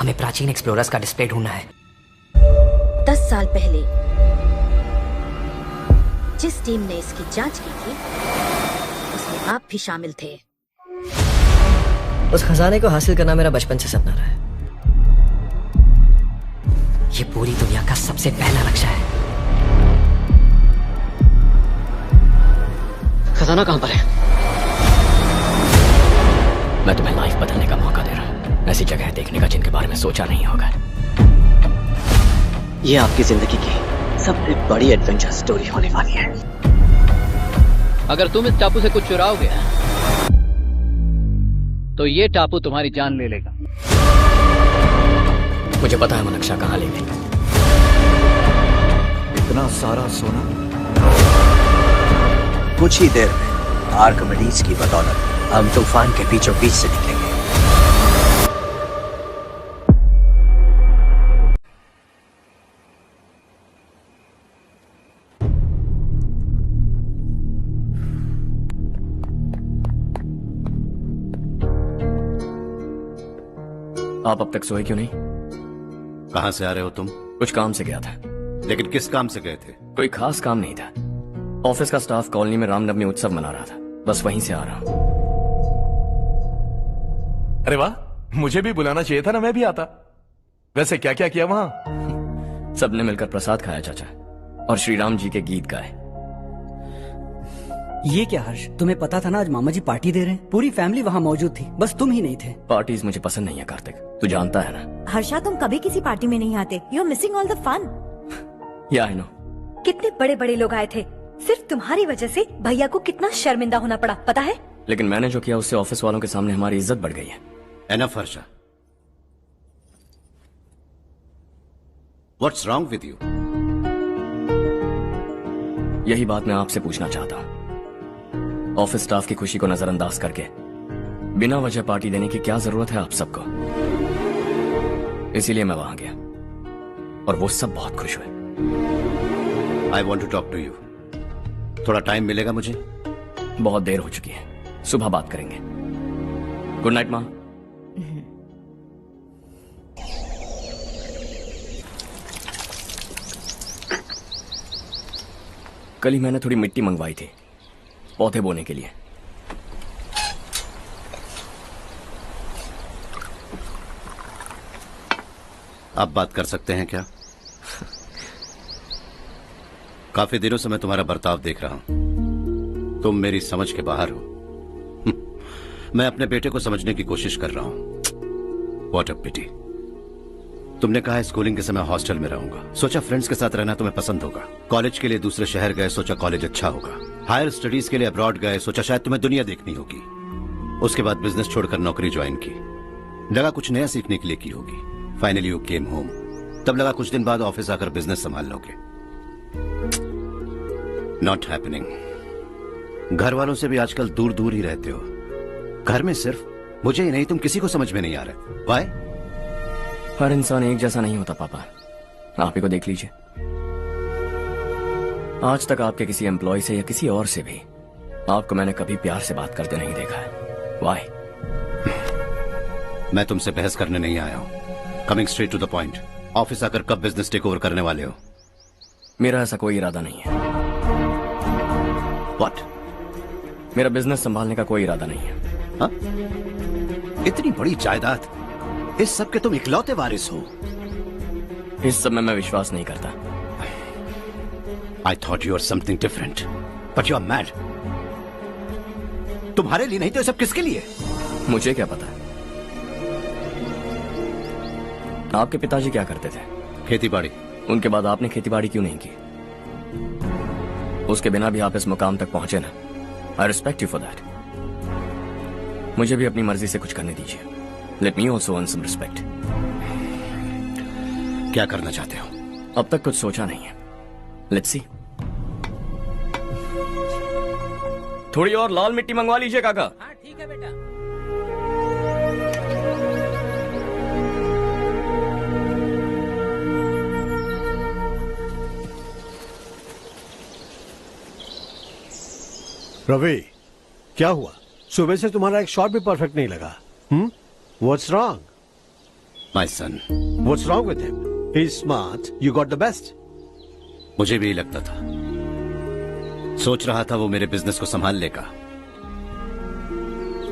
हमें प्राचीन एक्सप्लोरर्स का डिस्प्ले ढूंढना है। 10 साल पहले जिस टीम ने इसकी जांच की थी उसमें आप भी शामिल थे। उस खजाने को हासिल करना मेरा बचपन से सपना रहा है। ये पूरी दुनिया का सबसे पहला लक्ष्य है। खजाना कहां पर है? मैं तुम्हें लाइफ बदलने का मौका दे रहा हूं, ऐसी जगह देखने का जिनके बारे में सोचा नहीं होगा। ये आपकी जिंदगी की सबसे बड़ी एडवेंचर स्टोरी होने वाली है। अगर तुम इस टापू से कुछ चुराओगे तो ये टापू तुम्हारी जान ले लेगा। मुझे पता है वो नक्शा कहाँ ले गई। इतना सारा सोना कुछ ही देर में आर्किमिडीज की बदौलत हम तूफान के बीचों बीच से निकलेंगे। आप अब तक सोए क्यों नहीं? कहां से आ रहे हो तुम? कुछ काम से गया था। लेकिन किस काम से गए थे? कोई खास काम नहीं था। ऑफिस का स्टाफ कॉलोनी में रामनवमी उत्सव मना रहा था, बस वहीं से आ रहा हूं। अरे वाह, मुझे भी बुलाना चाहिए था ना, मैं भी आता। वैसे क्या क्या किया वहां? सबने मिलकर प्रसाद खाया चाचा, और श्री राम जी के गीत गाए। ये क्या हर्ष, तुम्हें पता था ना आज मामा जी पार्टी दे रहे हैं? पूरी फैमिली वहाँ मौजूद थी, बस तुम ही नहीं थे। पार्टीज मुझे पसंद नहीं है कार्तिक, तू जानता है ना। हर्षा, तुम कभी किसी पार्टी में नहीं आते। You are missing all the fun. Yeah I no. कितने बड़े बड़े लोग आए थे, सिर्फ तुम्हारी वजह से भैया को कितना शर्मिंदा होना पड़ा, पता है? लेकिन मैंने जो किया उससे ऑफिस वालों के सामने हमारी इज्जत बढ़ गई है। Enough Harsha, what's wrong with you? यही बात मैं आपसे पूछना चाहता हूँ। ऑफिस स्टाफ की खुशी को नजरअंदाज करके बिना वजह पार्टी देने की क्या जरूरत है आप सबको? इसीलिए मैं वहां गया और वो सब बहुत खुश हुए। I want to talk to you. थोड़ा टाइम मिलेगा मुझे? बहुत देर हो चुकी है, सुबह बात करेंगे। गुड नाइट माँ। कल ही मैंने थोड़ी मिट्टी मंगवाई थी पौधे बोने के लिए। आप बात कर सकते हैं क्या? काफी दिनों से मैं तुम्हारा बर्ताव देख रहा हूं। तुम मेरी समझ के बाहर हो। मैं अपने बेटे को समझने की कोशिश कर रहा हूं। व्हाट अ पिटी। तुमने कहा स्कूलिंग के समय हॉस्टल में रहूंगा, सोचा फ्रेंड्स के साथ रहना तुम्हें पसंद होगा। कॉलेज के लिए दूसरे शहर गए, सोचा कॉलेज अच्छा होगा। हायर स्टडीज के लिए अब्रॉड गए, सोचा शायद तुम्हें दुनिया देखनी होगी। उसके बाद बिजनेस छोड़कर नौकरी ज्वाइन की, लगा कुछ नया सीखने के लिए की होगी। फाइनली यू केम होम, तब लगा कुछ दिन बाद ऑफिस आकर बिजनेस संभाल लोगे। Not happening. घर वालों से भी आजकल दूर दूर ही रहते हो। घर में सिर्फ मुझे ही नहीं, तुम किसी को समझ में नहीं आ रहे। व्हाई? हर इंसान एक जैसा नहीं होता पापा, आप ही को देख लीजिए। आज तक आपके किसी एम्प्लॉय से या किसी और से भी आपको मैंने कभी प्यार से बात करते नहीं देखा है। व्हाई? मैं तुमसे बहस करने नहीं आया हूं। Coming straight to the point, office आकर कब बिजनेस टेक ओवर करने वाले हो? मेरा ऐसा कोई इरादा नहीं है। व्हाट? मेरा बिजनेस संभालने का कोई इरादा नहीं है। हा? इतनी बड़ी जायदाद, इस सब के तुम इकलौते वारिस हो। इस सब में मैं विश्वास नहीं करता। I thought you were something different, but you are mad. तुम्हारे लिए नहीं तो ये सब किसके लिए? मुझे क्या पता। आपके पिताजी क्या करते थे? खेतीबाड़ी। उनके बाद आपने खेतीबाड़ी क्यों नहीं की? उसके बिना भी आप इस मुकाम तक पहुंचे ना। I respect you for that. मुझे भी अपनी मर्जी से कुछ करने दीजिए। Let me also earn some respect. क्या करना चाहते हो? अब तक कुछ सोचा नहीं है। Let's see. थोड़ी और लाल मिट्टी मंगवा लीजिए काका। हाँ ठीक है बेटा। रवि, क्या हुआ? सुबह से तुम्हारा एक शॉट भी परफेक्ट नहीं लगा। What's wrong? My son. What's wrong with him? He's smart. You got the best. मुझे भी यही लगता था। सोच रहा था वो मेरे बिजनेस को संभाल लेगा।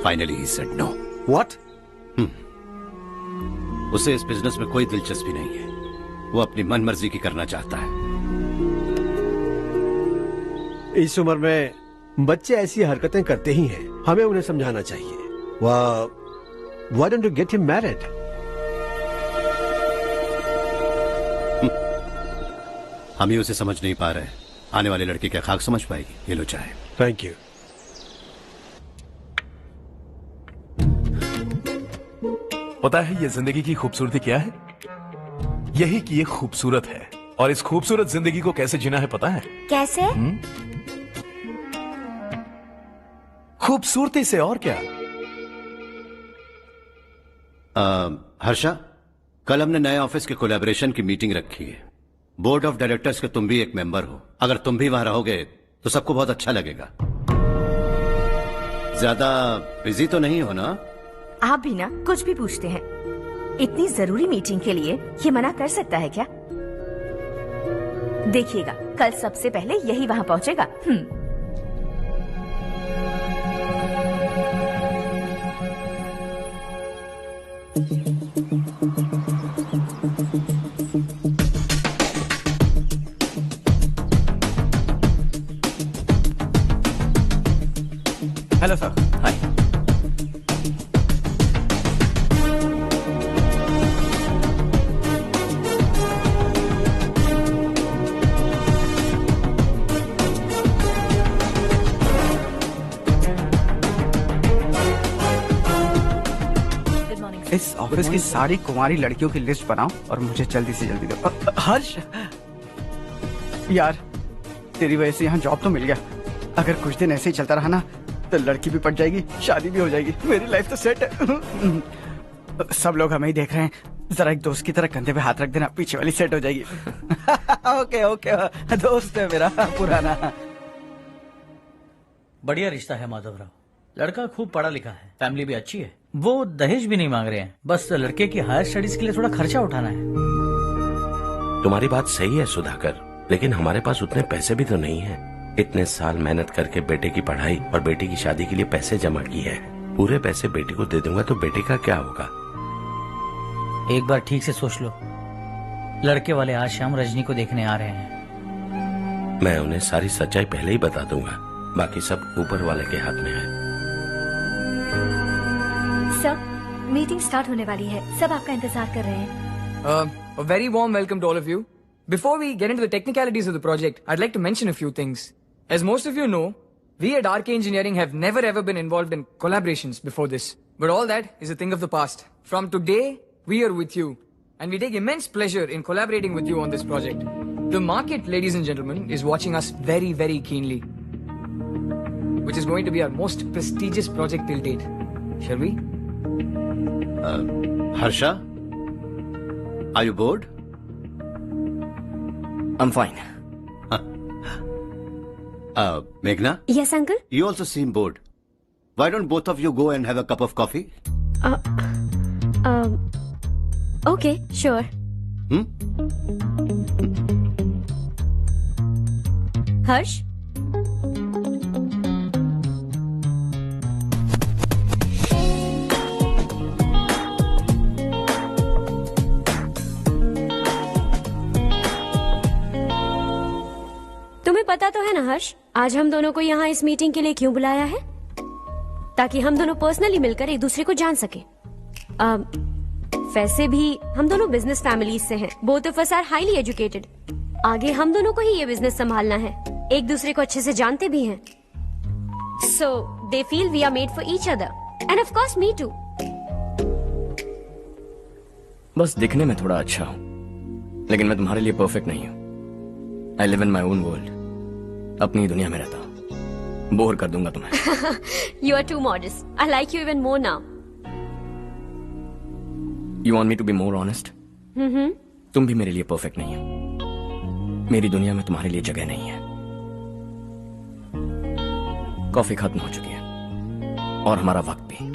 Finally he said no. What? उसे इस बिजनेस में कोई दिलचस्पी नहीं है। वो अपनी मनमर्जी की करना चाहता है। इस उम्र में बच्चे ऐसी हरकतें करते ही हैं। हमें उन्हें समझाना चाहिए। Why don't you get him married? हम ही उसे समझ नहीं पा रहे। आने वाली लड़की क्या खाक समझ पाएगी? ये लो चाहे। Thank you. पता है ये जिंदगी की खूबसूरती क्या है? यही कि ये खूबसूरत है, और इस खूबसूरत जिंदगी को कैसे जीना है पता है? कैसे? खूबसूरती से, और क्या। हर्षा, कल हमने नए ऑफिस के कोलैबोरेशन की मीटिंग रखी है। बोर्ड ऑफ डायरेक्टर्स के तुम भी एक मेंबर हो। अगर तुम भी वहां रहोगे तो सबको बहुत अच्छा लगेगा। ज्यादा बिजी तो नहीं हो ना? आप भी ना कुछ भी पूछते हैं। इतनी जरूरी मीटिंग के लिए ये मना कर सकता है क्या? देखिएगा, कल सबसे पहले यही वहां पहुंचेगा। Hello sir. हाय। इस ऑफिस की सारी कुंवारी लड़कियों की लिस्ट बनाओ और मुझे जल्दी से जल्दी दो। हर्ष यार, तेरी वजह से यहाँ जॉब तो मिल गया। अगर कुछ दिन ऐसे ही चलता रहा ना तो लड़की भी पट जाएगी, शादी भी हो जाएगी, मेरी लाइफ तो सेट है। सब लोग हमें ही देख रहे हैं, जरा एक दोस्त की तरह कंधे पे हाथ रख देना, पीछे वाली सेट हो जाएगी। ओके ओके, दोस्त है मेरा पुराना। बढ़िया रिश्ता है माधवराव। लड़का खूब पढ़ा लिखा है, फैमिली भी अच्छी है। वो दहेज भी नहीं मांग रहे हैं, बस लड़के की हायर स्टडीज के लिए थोड़ा खर्चा उठाना है। तुम्हारी बात सही है सुधाकर, लेकिन हमारे पास उतने पैसे भी तो नहीं है। इतने साल मेहनत करके बेटे की पढ़ाई और बेटे की शादी के लिए पैसे जमा किए हैं। पूरे पैसे बेटे को दे दूंगा तो बेटे का क्या होगा? एक बार ठीक से सोच लो। लड़के वाले आज शाम रजनी को देखने आ रहे हैं। मैं उन्हें सारी सच्चाई पहले ही बता दूंगा, बाकी सब ऊपर वाले के हाथ में है। सर, मीटिंग स्टार्ट होने वाली है, सब आपका इंतजार कर रहे हैं। A very warm welcome to all of you. Before we get into the technicalities of the project, I'd like to mention a few things. As most of you know, we at RK Engineering have never ever been involved in collaborations before this. But all that is a thing of the past. From today, we are with you. And we take immense pleasure in collaborating with you on this project. The market, ladies and gentlemen, is watching us very, very keenly. Which is going to be our most prestigious project till date. Shall we? Harsha, are you bored? I'm fine. Meghna? Yes, uncle? You also seem bored. Why don't both of you go and have a cup of coffee? Okay, sure. Harsh? तुम्हें पता तो है ना हर्ष, आज हम दोनों को यहाँ इस मीटिंग के लिए क्यों बुलाया है? ताकि हम दोनों पर्सनली मिलकर एक दूसरे को जान सके। वैसे भी हम दोनों बिजनेस फैमिलीज से हैं। Both of us are highly educated. आगे हम दोनों को ही ये बिजनेस संभालना है। एक दूसरे को अच्छे से जानते भी हैं। So they feel we are made for each other and of course me too. बस दिखने में थोड़ा अच्छा हूँ, लेकिन मैं तुम्हारे लिए परफेक्ट नहीं हूँ। I live in my own world, अपनी दुनिया में रहता हूँ। बोर कर दूंगा तुम्हें। You are too modest. I like you even more now. You want me to be more honest? तुम भी मेरे लिए परफेक्ट नहीं हो। मेरी दुनिया में तुम्हारे लिए जगह नहीं है। कॉफी खत्म हो चुकी है और हमारा वक्त भी।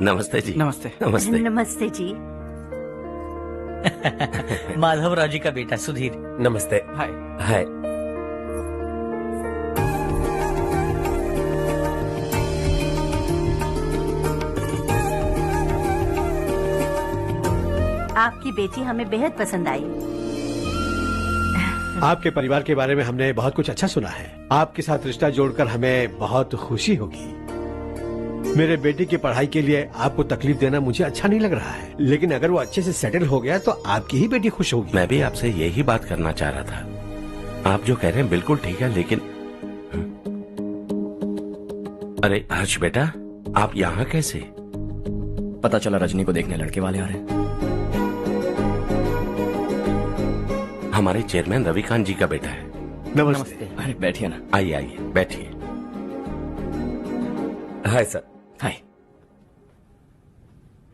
नमस्ते जी। नमस्ते। नमस्ते। नमस्ते जी। माधवराव जी का बेटा सुधीर। नमस्ते। हाय। हाय। आपकी बेटी हमें बेहद पसंद आई। आपके परिवार के बारे में हमने बहुत कुछ अच्छा सुना है। आपके साथ रिश्ता जोड़कर हमें बहुत खुशी होगी। मेरे बेटे की पढ़ाई के लिए आपको तकलीफ देना मुझे अच्छा नहीं लग रहा है, लेकिन अगर वो अच्छे से सेटल हो गया तो आपकी ही बेटी खुश होगी। मैं भी आपसे यही बात करना चाह रहा था। आप जो कह रहे हैं बिल्कुल ठीक है, लेकिन अरे हर्ष बेटा, आप यहाँ कैसे? पता चला रजनी को देखने लड़के वाले आ रहे हैं। हमारे चेयरमैन रविकांत जी का बेटा है। नमस्ते। अरे बैठिए ना। आइए आइए बैठिए। Hi sir. हाय।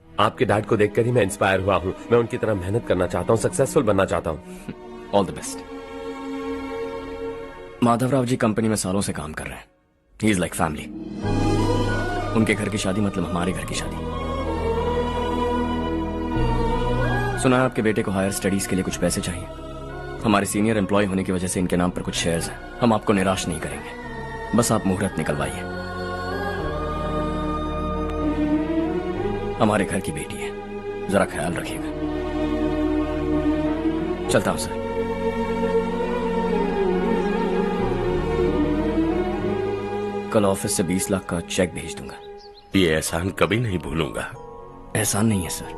आपके डैड को देखकर ही मैं इंस्पायर हुआ हूँ। मैं उनकी तरह मेहनत करना चाहता हूँ, सक्सेसफुल बनना चाहता हूँ। All the best. Madhavrao ji company में सालों से काम कर रहे हैं। He is like family. उनके घर की शादी मतलब हमारे घर की शादी। सुना है आपके बेटे को हायर स्टडीज के लिए कुछ पैसे चाहिए। हमारे सीनियर एम्प्लॉय होने की वजह से इनके नाम पर कुछ शेयर्स हैं। हम आपको निराश नहीं करेंगे, बस आप मुहूर्त निकलवाइए। हमारे घर की बेटी है, जरा ख्याल रखिएगा। चलता हूं सर। कल ऑफिस से 20 लाख का चेक भेज दूंगा। ये एहसान कभी नहीं भूलूंगा। एहसान नहीं है सर,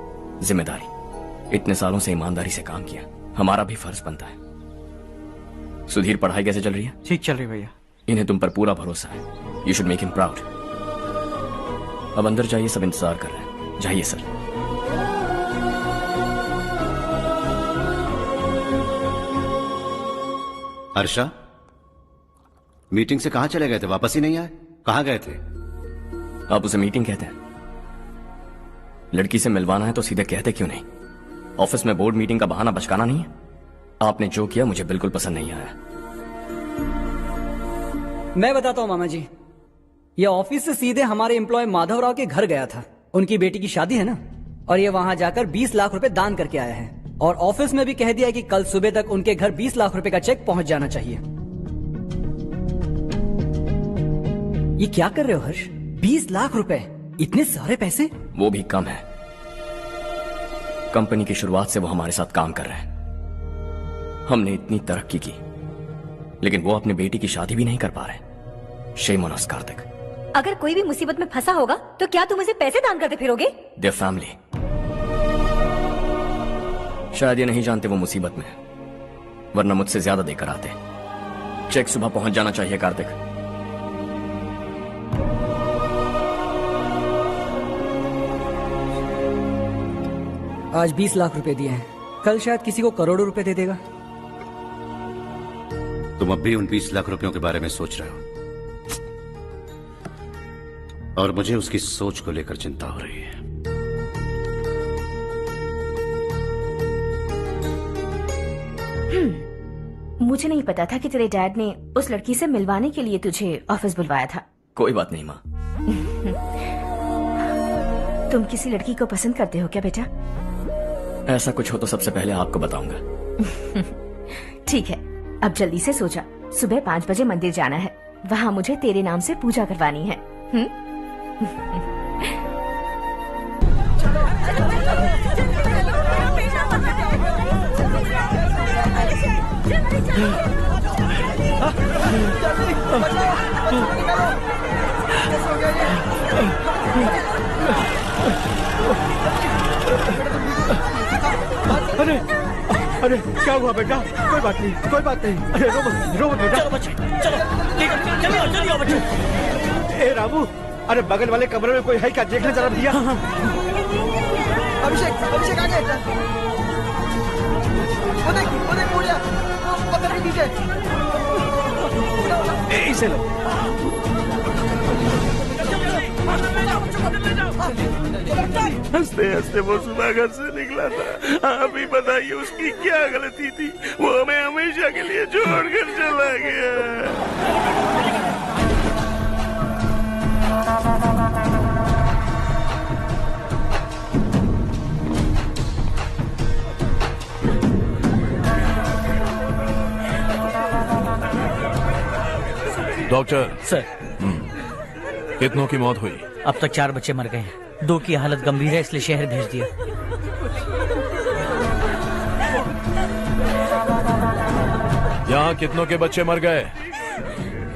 जिम्मेदारी। इतने सालों से ईमानदारी से काम किया, हमारा भी फर्ज बनता है। सुधीर, पढ़ाई कैसे चल रही है? ठीक चल रही भैया। इन्हें तुम पर पूरा भरोसा है। You should make him proud. अब अंदर जाइए, सब इंतजार कर रहे हैं। जाइए सर। हर्षा, मीटिंग से कहाँ चले गए थे? वापस ही नहीं आए? कहाँ गए थे? आप उसे मीटिंग कहते हैं? लड़की से मिलवाना है तो सीधे कहते क्यों नहीं? ऑफिस में बोर्ड मीटिंग का बहाना बचकाना नहीं है। आपने जो किया मुझे बिल्कुल पसंद नहीं आया। मैं बताता हूँ मामा जी, ये ऑफिस से सीधे हमारे एम्प्लॉय माधवराव के घर गया था। उनकी बेटी की शादी है ना, और ये वहां जाकर 20 लाख रुपए दान करके आया है। और ऑफिस में भी कह दिया कि कल सुबह तक उनके घर 20 लाख रुपए का चेक पहुंच जाना चाहिए। ये क्या कर रहे हो हर्ष? 20 लाख रुपए, इतने सारे पैसे? वो भी कम है। कंपनी की शुरुआत से वो हमारे साथ काम कर रहे हैं। हमने इतनी तरक्की की, लेकिन वो अपनी बेटी की शादी भी नहीं कर पा रहे। Shame on us Kartik. अगर कोई भी मुसीबत में फंसा होगा तो क्या तुम उसे पैसे दान करते फिरोगे? Their family. शायद ये नहीं जानते वो मुसीबत में है, वरना मुझसे ज्यादा देकर आते। चेक सुबह पहुंच जाना चाहिए कार्तिक। आज 20 लाख रुपए दिए हैं, कल शायद किसी को करोड़ों रुपए दे देगा। तुम अब भी उन 20 लाख रुपयों के बारे में सोच रहे हो, और मुझे उसकी सोच को लेकर चिंता हो रही है। मुझे नहीं पता था कि तेरे डैड ने उस लड़की से मिलवाने के लिए तुझे ऑफिस बुलवाया था। कोई बात नहीं माँ। तुम किसी लड़की को पसंद करते हो क्या बेटा? ऐसा कुछ हो तो सबसे पहले आपको बताऊंगा। ठीक है, अब जल्दी से सो जा। सुबह 5 बजे मंदिर जाना है, वहाँ मुझे तेरे नाम से पूजा करवानी है। अरे अरे क्या हुआ बेटा? कोई बात नहीं, कोई बात नहीं। अरे रो मत बेटा। चलो बच्चे, चलो जल्दी आओ बच्चे। ए रामू, अरे बगल वाले कमरे में कोई है क्या? देखना जरा भैया। अभिषेक, अभिषेक आ गए। वो देख मुड़िया, वो पत्थर के पीछे। इसे लो। हंसते हंसते वो सुबह घर से निकला था। आप ही बताइए उसकी क्या गलती थी? वो हमें हमेशा के लिए छोड़कर चला गया। डॉक्टर सर, कितनों की मौत हुई? अब तक 4 बच्चे मर गए हैं। 2 की हालत गंभीर है, इसलिए शहर भेज दिया। यहाँ कितनों के बच्चे मर गए?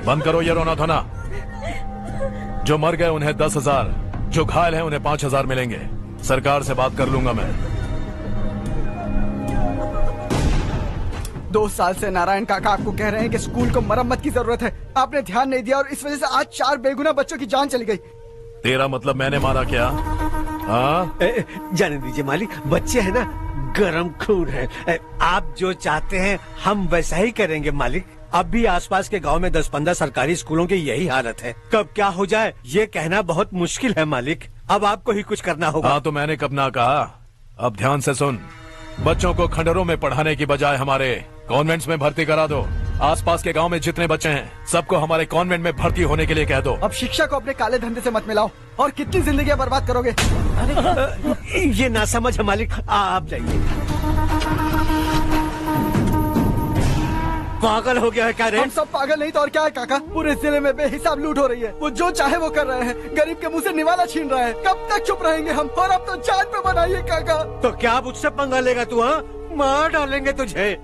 बंद करो ये रोना धोना। जो मर गए उन्हें 10,000, जो घायल हैं उन्हें 5,000 मिलेंगे। सरकार से बात कर लूंगा मैं। 2 साल से नारायण काका आपको कह रहे हैं कि स्कूल को मरम्मत की जरूरत है। आपने ध्यान नहीं दिया और इस वजह से आज 4 बेगुनाह बच्चों की जान चली गई। तेरा मतलब मैंने मारा क्या? हाँ? जाने दीजिए मालिक, बच्चे हैं ना, गरम खून है। आप जो चाहते हैं हम वैसा ही करेंगे मालिक। अब भी आसपास के गांव में 10-15 सरकारी स्कूलों की यही हालत है। कब क्या हो जाए ये कहना बहुत मुश्किल है मालिक। अब आपको ही कुछ करना होगा। हाँ तो मैंने कब ना कहा। अब ध्यान से सुन, बच्चों को खंडरों में पढ़ाने की बजाय हमारे कॉन्वेंट्स में भर्ती करा दो। आसपास के गांव में जितने बच्चे हैं सबको हमारे कॉन्वेंट में भर्ती होने के लिए कह दो। अब शिक्षा को अपने काले धंधे से मत मिलाओ। और कितनी जिंदगियां बर्बाद करोगे? ये ना समझ है मालिक, आप जाइए। पागल हो गया है क्या रे? हम सब पागल नहीं तो और क्या है काका। पूरे जिले में बेहिसाब लूट हो रही है। वो जो चाहे वो कर रहे हैं। गरीब के मुंह से निवाला छीन रहा है। कब तक चुप रहेंगे हम? और अब तो जान पे बनाइए काका। तो क्या मुझसे पंगा लेगा तू? हाँ, मार डालेंगे तुझे।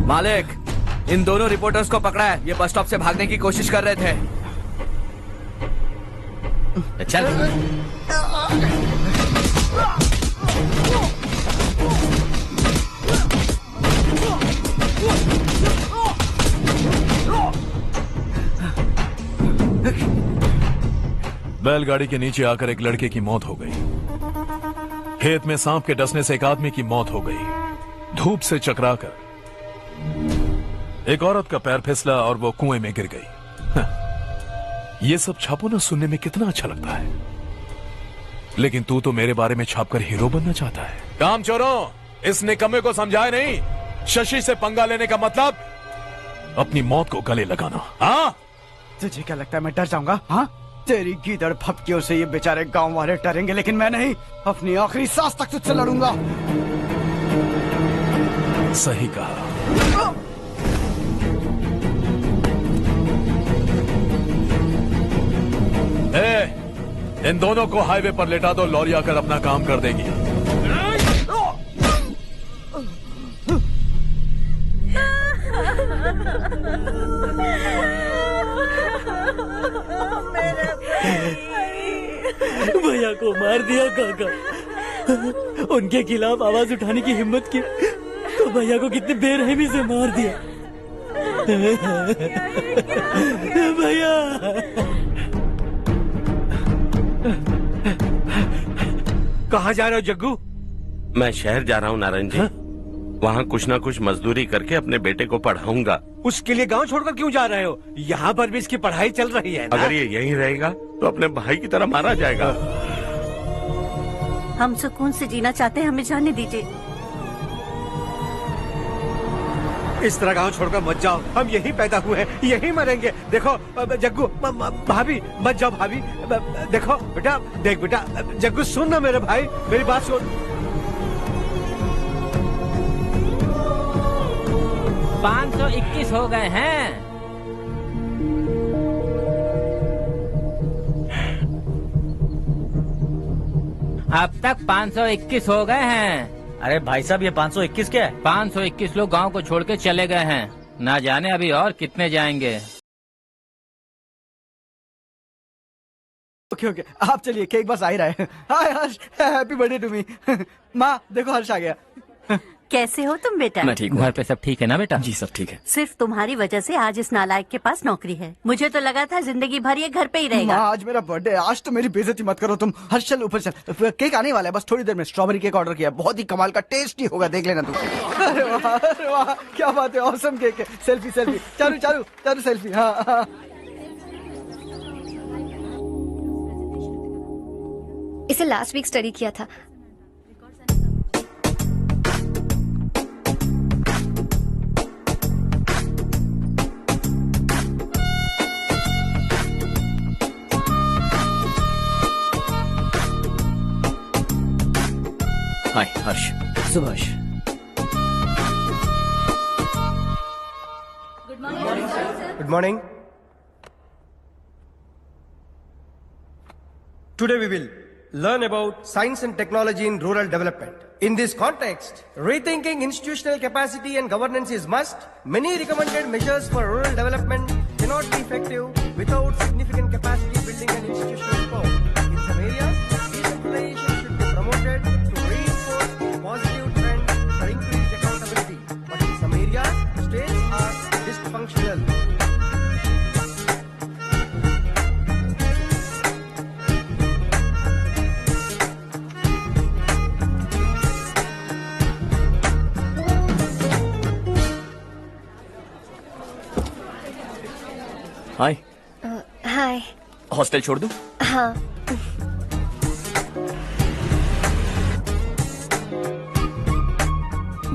मालिक, इन दोनों रिपोर्टर्स को पकड़ा है। ये बस स्टॉप से भागने की कोशिश कर रहे थे। चल। बैलगाड़ी के नीचे आकर एक लड़के की मौत हो गई। खेत में सांप के डसने से एक आदमी की मौत हो गई। धूप से चकराकर एक औरत का पैर फिसला और वो कुएं में गिर गई। ये सब छापो ना, सुनने में कितना अच्छा लगता है। लेकिन तू तो मेरे बारे में छापकर हीरो बनना चाहता है। काम चोरों, इस निकम्मे को समझाए नहीं। शशि से पंगा लेने का मतलब अपनी मौत को गले लगाना। हाँ, तुझे क्या लगता है मैं डर जाऊंगा? हाँ, तेरी गीदड़ फपकियों से ये बेचारे गांव वाले डरेंगे, लेकिन मैं नहीं। अपनी आखिरी सांस तक तुझसे लड़ूंगा। सही कहा। इन दोनों को हाईवे पर लेटा दो। लॉरी आकर अपना काम कर देगी। भैया को मार दिया काका। उनके खिलाफ आवाज उठाने की हिम्मत की तो भैया को कितने बेरहमी से मार दिया। भैया कहाँ जा रहे हो जग्गू? मैं शहर जा रहा हूँ नारायण जी। वहाँ कुछ ना कुछ मजदूरी करके अपने बेटे को पढ़ाऊंगा। उसके लिए गांव छोड़कर क्यों जा रहे हो? यहाँ पर भी इसकी पढ़ाई चल रही है ना? अगर ये यहीं रहेगा तो अपने भाई की तरह मारा जाएगा। हम सुकून से जीना चाहते हैं, हमें जाने दीजिए। इस तरह गांव छोड़कर मत जाओ। हम यहीं पैदा हुए हैं, यहीं मरेंगे। देखो जग्गू, भाभी मत जाओ। भाभी देखो बेटा, देख बेटा, जग्गू सुन ना मेरे भाई, मेरी बात सुन। 521 हो गए हैं। अब तक 521 हो गए हैं। अरे भाई साहब, ये 521 क्या है? 521 लोग गांव को छोड़ के चले गए हैं। ना जाने अभी और कितने जाएंगे। ओके ओके, आप चलिए, केक बस आ ही रहा है। हाय हर्ष, हैप्पी बर्थडे टू मी। माँ देखो, हर्ष आ गया। कैसे हो तुम बेटा? मैं ठीक हूँ। घर पे सब ठीक है ना बेटा? जी सब ठीक है। सिर्फ तुम्हारी वजह से आज इस नालायक के पास नौकरी है। मुझे तो लगा था जिंदगी भर ये घर पे ही रहेगा। माँ, आज मेरा बर्थडे है। आज तो मेरी बेइज्जती मत करो तुम। हर्ष चल ऊपर चल, केक आने वाला है बस थोड़ी देर में। स्ट्रॉबेरी केक ऑर्डर किया, बहुत ही कमाल का टेस्टी होगा, देख लेना तुम। अरे वाह, क्या बात है, ऑसम केक है। Selfie selfie, Charu Charu Charu selfie. हाँ हाँ। इसे लास्ट वीक स्टडी किया था। Hi Harsh. Subhash, Good morning. Today we will learn about science and technology in rural development. In this context, rethinking institutional capacity and governance is must. Many recommended measures for rural development cannot be effective without significant capacity building and institutional support. In some areas, decentralization should be promoted to reinforce positive trend for increased accountability. But in some areas, states are dysfunctional. Hi. Hi. Hostel छोड़ दूं? हाँ।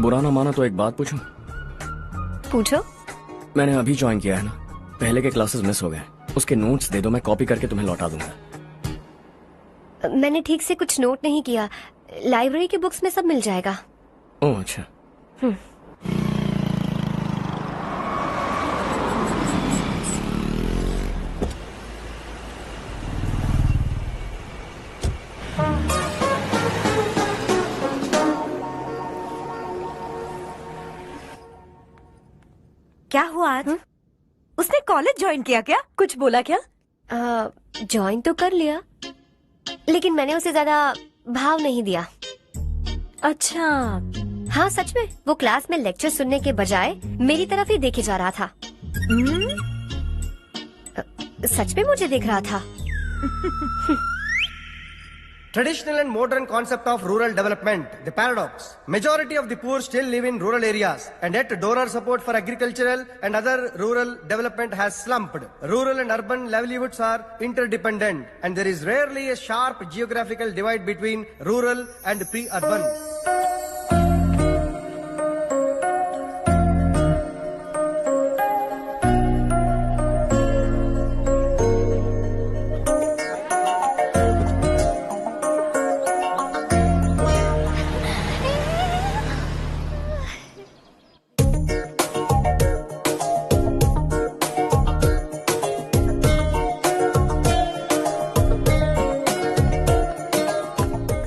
बुरा ना माना तो एक बात पूछूं? पूछो। मैंने अभी ज्वाइन किया है ना, पहले के क्लासेस मिस हो गए, उसके नोट्स दे दो, मैं कॉपी करके तुम्हें लौटा दूंगा। मैंने ठीक से कुछ नोट नहीं किया, लाइब्रेरी की बुक्स में सब मिल जाएगा। ओह अच्छा। क्या हुआ आज? उसने कॉलेज ज्वाइन किया क्या? कुछ बोला क्या? ज्वाइन तो कर लिया, लेकिन मैंने उसे ज्यादा भाव नहीं दिया। अच्छा। हाँ सच में, वो क्लास में लेक्चर सुनने के बजाय मेरी तरफ ही देखे जा रहा था। सच में मुझे देख रहा था। Traditional and modern concept of rural development, the paradox. Majority of the poor still live in rural areas, and yet donor support for agricultural and other rural development has slumped. Rural and urban livelihoods are interdependent, and there is rarely a sharp geographical divide between rural and pre-urban.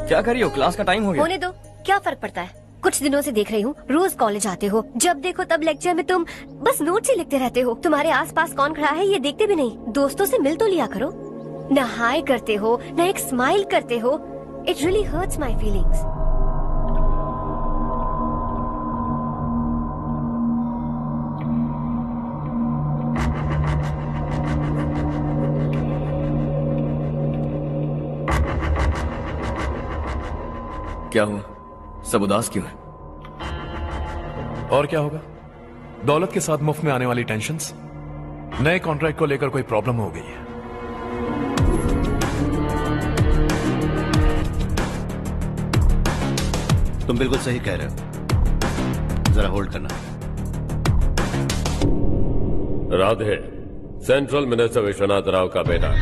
क्या कर रही हो? Class का time हो गया। होने दो, क्या फर्क पड़ता है? कुछ दिनों से देख रही हूँ, रोज कॉलेज आते हो, जब देखो तब लेक्चर में तुम बस नोट्स ही लिखते रहते हो। तुम्हारे आसपास कौन खड़ा है ये देखते भी नहीं। दोस्तों से मिल तो लिया करो। न हाय करते हो, न एक स्माइल करते हो। It really hurts my feelings. क्या हुआ? सब उदास क्यों है? और क्या होगा? दौलत के साथ मुफ्त में आने वाली टेंशन्स। नए कॉन्ट्रैक्ट को लेकर कोई प्रॉब्लम हो गई है। तुम बिल्कुल सही कह रहे हो, जरा होल्ड करना। राधे, सेंट्रल मिनिस्टर विश्वनाथ राव का बेटा।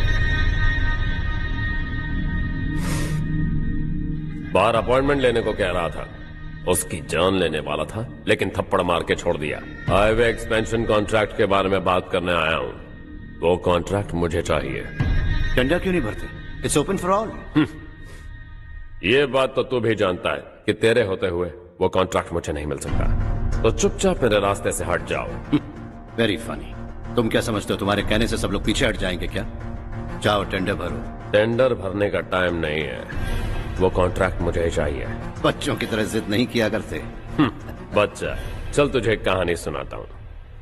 बाहर अपॉइंटमेंट लेने को कह रहा था, उसकी जान लेने वाला था, लेकिन थप्पड़ मार के छोड़ दिया। हाईवे एक्सपेंशन कॉन्ट्रैक्ट के बारे में बात करने आया हूं। वो कॉन्ट्रैक्ट मुझे चाहिए। टेंडर क्यों नहीं भरते? It's open for all. ये बात तो तू भी जानता है कि तेरे होते हुए वो कॉन्ट्रैक्ट मुझे नहीं मिल सकता, तो चुपचाप मेरे रास्ते से हट जाओ। Very funny. तुम क्या समझते हो तुम्हारे कहने से सब लोग पीछे हट जाएंगे क्या? जाओ टेंडर भरो। टेंडर भरने का टाइम नहीं है, वो कॉन्ट्रैक्ट मुझे चाहिए। बच्चों की तरह जिद नहीं किया करते। बच्चा, चल तुझे एक कहानी सुनाता हूँ।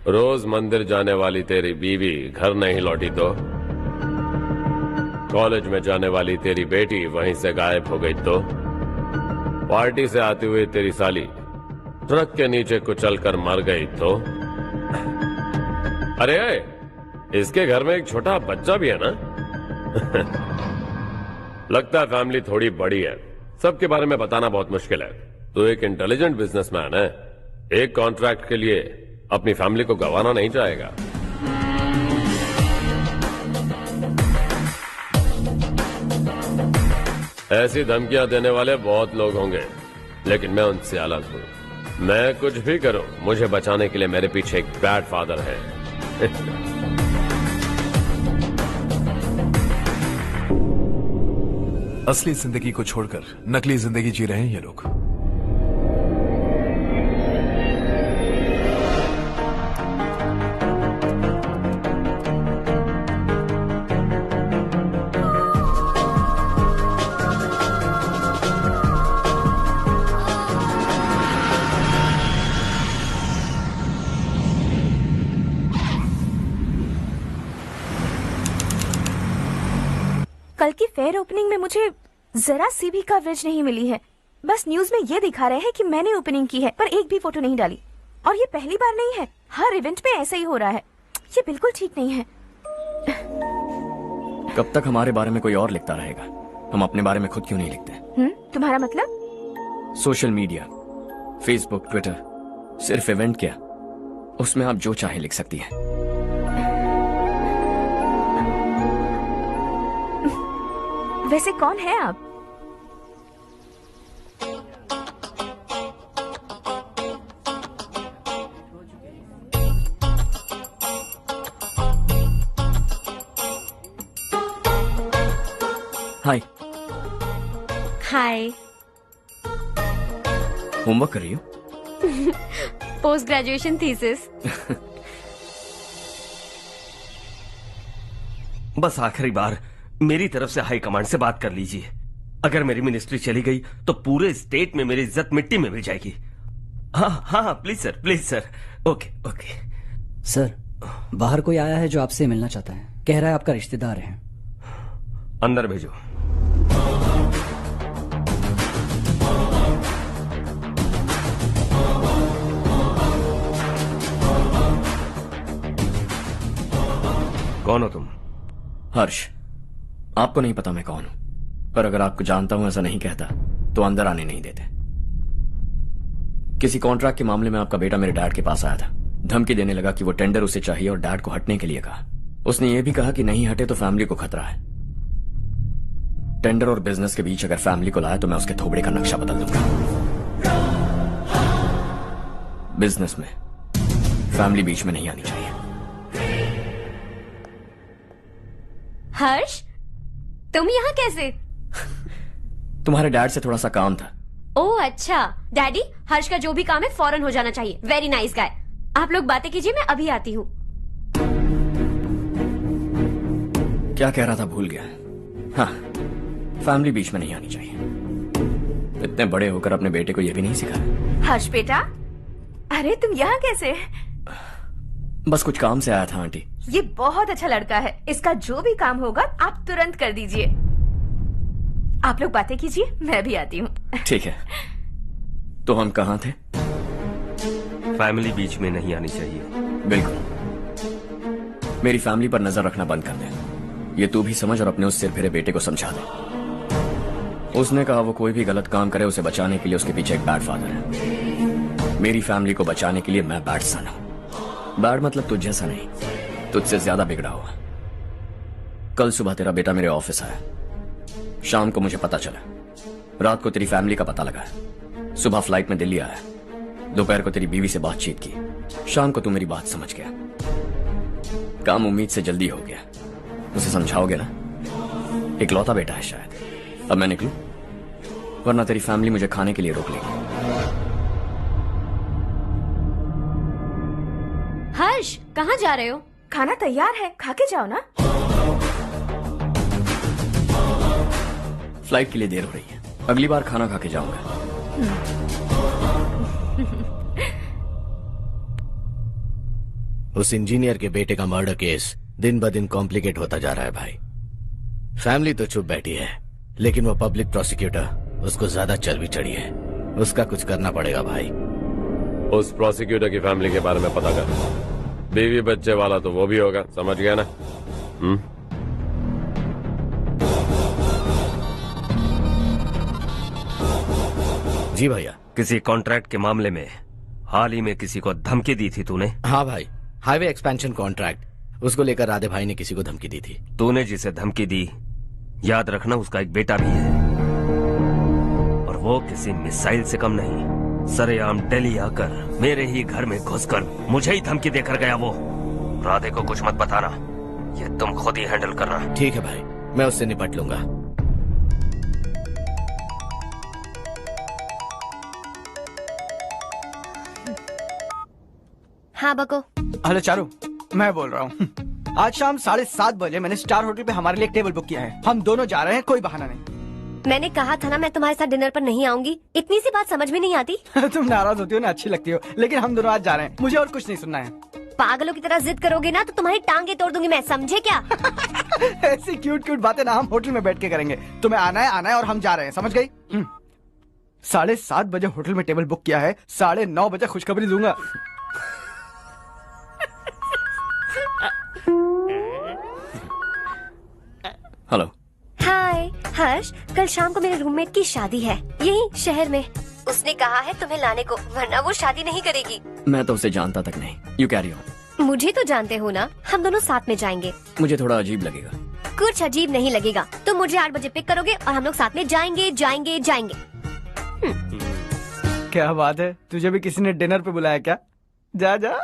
रोज मंदिर जाने वाली तेरी बीवी घर नहीं लौटी तो, कॉलेज में जाने वाली तेरी बेटी वहीं से गायब हो गई तो, पार्टी से आती हुई तेरी साली ट्रक के नीचे कुचलकर मर गई तो। अरे इसके घर में एक छोटा बच्चा भी है ना। लगता है फैमिली थोड़ी बड़ी है, सबके बारे में बताना बहुत मुश्किल है। तो एक इंटेलिजेंट बिजनेसमैन है, एक कॉन्ट्रैक्ट के लिए अपनी फैमिली को गंवाना नहीं चाहेगा। ऐसी धमकियां देने वाले बहुत लोग होंगे, लेकिन मैं उनसे अलग हूं। मैं कुछ भी करूं, मुझे बचाने के लिए मेरे पीछे एक बैड फादर है। असली जिंदगी को छोड़कर नकली जिंदगी जी रहे हैं ये लोग। कल की फेयर ओपनिंग में मुझे जरा सी भी कवरेज नहीं मिली है। बस न्यूज में ये दिखा रहे हैं कि मैंने ओपनिंग की है, पर एक भी फोटो नहीं डाली। और ये पहली बार नहीं है, हर इवेंट में ऐसा ही हो रहा है। ये बिल्कुल ठीक नहीं है। कब तक हमारे बारे में कोई और लिखता रहेगा? हम अपने बारे में खुद क्यों नहीं लिखते? तुम्हारा मतलब? सोशल मीडिया, फेसबुक, ट्विटर, सिर्फ इवेंट क्या, उसमें आप जो चाहे लिख सकती हैं। वैसे कौन है आप? हाय। हाय। होमवर्क कर रही हो? Post graduation thesis. बस आखिरी बार मेरी तरफ से हाई कमांड से बात कर लीजिए। अगर मेरी मिनिस्ट्री चली गई तो पूरे स्टेट में मेरी इज्जत मिट्टी में मिल जाएगी। हाँ हाँ please sir, please sir. Okay okay sir, बाहर कोई आया है जो आपसे मिलना चाहता है। कह रहा है आपका रिश्तेदार है। अंदर भेजो। कौन हो तुम? हर्ष। आपको नहीं पता मैं कौन हूं, पर अगर आपको जानता हूं ऐसा नहीं कहता तो अंदर आने नहीं देते। किसी कॉन्ट्रैक्ट के मामले में आपका बेटा मेरे डैड के पास आया था। धमकी देने लगा कि वो टेंडर उसे चाहिए और डैड को हटने के लिए कहा। उसने ये भी कहा कि नहीं हटे तो फैमिली को खतरा है। टेंडर और बिजनेस के बीच अगर फैमिली को लाया तो मैं उसके थोबड़े का नक्शा बदल दूंगा। बिजनेस में फैमिली बीच में नहीं आनी चाहिए। हर्ष, तुम यहाँ कैसे? तुम्हारे डैड से थोड़ा सा काम था। ओह अच्छा। डैडी, हर्ष का जो भी काम है फौरन हो जाना चाहिए। Very nice guy. आप लोग बातें कीजिए, मैं अभी आती हूँ। क्या कह रहा था भूल गया। हाँ, फैमिली बीच में नहीं आनी चाहिए। इतने बड़े होकर अपने बेटे को यह भी नहीं सिखाया। हर्ष बेटा, अरे तुम यहाँ कैसे? बस कुछ काम से आया था आंटी। ये बहुत अच्छा लड़का है। इसका जो भी काम होगा आप तुरंत कर दीजिए। आप लोग बातें कीजिए, मैं भी आती हूँ। ठीक है। तो हम कहाँ थे? फैमिली बीच में नहीं आनी चाहिए। बिल्कुल। मेरी फैमिली पर नजर रखना बंद कर दे। ये तू भी समझ और अपने उस सिर फिरे बेटे को समझा दे। उसने कहा वो कोई भी गलत काम करे उसे बचाने के लिए उसके पीछे एक बैड फादर है। मेरी फैमिली को बचाने के लिए मैं बैड सन हूं। बैड मतलब तुझ जैसा नहीं, तुझसे ज्यादा बिगड़ा हुआ। कल सुबह तेरा बेटा मेरे ऑफिस आया। शाम को मुझे पता चला। रात को तेरी फैमिली का पता लगा। सुबह फ्लाइट में दिल्ली आया। दोपहर को तेरी बीवी से बातचीत की। शाम को तू मेरी बात समझ गया। काम उम्मीद से जल्दी हो गया। उसे समझाओगे ना? इकलौता बेटा है शायद। अब मैं निकलूं, वरना तेरी फैमिली मुझे खाने के लिए रोक लेगी। हर्ष, कहाँ जा रहे हो? खाना तैयार है, खा के जाओ ना। फ्लाइट के लिए देर हो रही है। अगली बार खाना खा के जाऊंगा। उस इंजीनियर के बेटे का मर्डर केस दिन ब दिन कॉम्प्लिकेट होता जा रहा है भाई। फैमिली तो चुप बैठी है, लेकिन वो पब्लिक प्रोसिक्यूटर उसको ज्यादा चल भी चढ़ी है। उसका कुछ करना पड़ेगा भाई। उस प्रोसिक्यूटर की फैमिली के बारे में पता कर। बीवी बच्चे वाला तो वो भी होगा, समझ गया ना? जी भैया। किसी कॉन्ट्रैक्ट के मामले में हाल ही में किसी को धमकी दी थी तूने? हाँ भाई, हाईवे एक्सपेंशन कॉन्ट्रैक्ट, उसको लेकर राधे भाई ने किसी को धमकी दी थी। तूने जिसे धमकी दी, याद रखना उसका एक बेटा भी है, और वो किसी मिसाइल से कम नहीं। सरेआम दिल्ली आकर मेरे ही घर में घुसकर मुझे ही धमकी देकर गया वो। राधे को कुछ मत बताना, ये तुम खुद ही हैंडल करना। ठीक है भाई, मैं उससे निपट लूंगा। हाँ बको। हेलो चारू, मैं बोल रहा हूँ। आज शाम 7:30 बजे मैंने स्टार होटल पे हमारे लिए एक टेबल बुक किया है। हम दोनों जा रहे हैं, कोई बहाना नहीं। मैंने कहा था ना मैं तुम्हारे साथ डिनर पर नहीं आऊंगी। इतनी सी बात समझ में नहीं आती। तुम नाराज होती हो ना, अच्छी लगती हो, लेकिन हम दोनों आज जा रहे हैं। मुझे और कुछ नहीं सुनना है। पागलों की तरह जिद करोगे ना तो तुम्हारी टांगे तोड़ दूंगी मैं, समझे क्या? ऐसी क्यूट क्यूट बातें ना हम होटल में बैठ के करेंगे। तुम्हें आना है और हम जा रहे हैं, समझ गई? 7:30 बजे होटल में टेबल बुक किया है, 9:30 बजे खुशखबरी दूंगा। हेलो। हाय हर्ष, कल शाम को मेरे रूममेट की शादी है यही शहर में। उसने कहा है तुम्हें लाने को, वरना वो शादी नहीं करेगी। मैं तो उसे जानता तक नहीं। You carry on. मुझे तो जानते हो ना, हम दोनों साथ में जाएंगे। मुझे थोड़ा अजीब लगेगा। कुछ अजीब नहीं लगेगा। तुम मुझे 8 बजे पिक करोगे और हम लोग साथ में जाएंगे जाएंगे जाएंगे। क्या बात है, तुझे भी किसी ने डिनर पे बुलाया क्या? जा जा।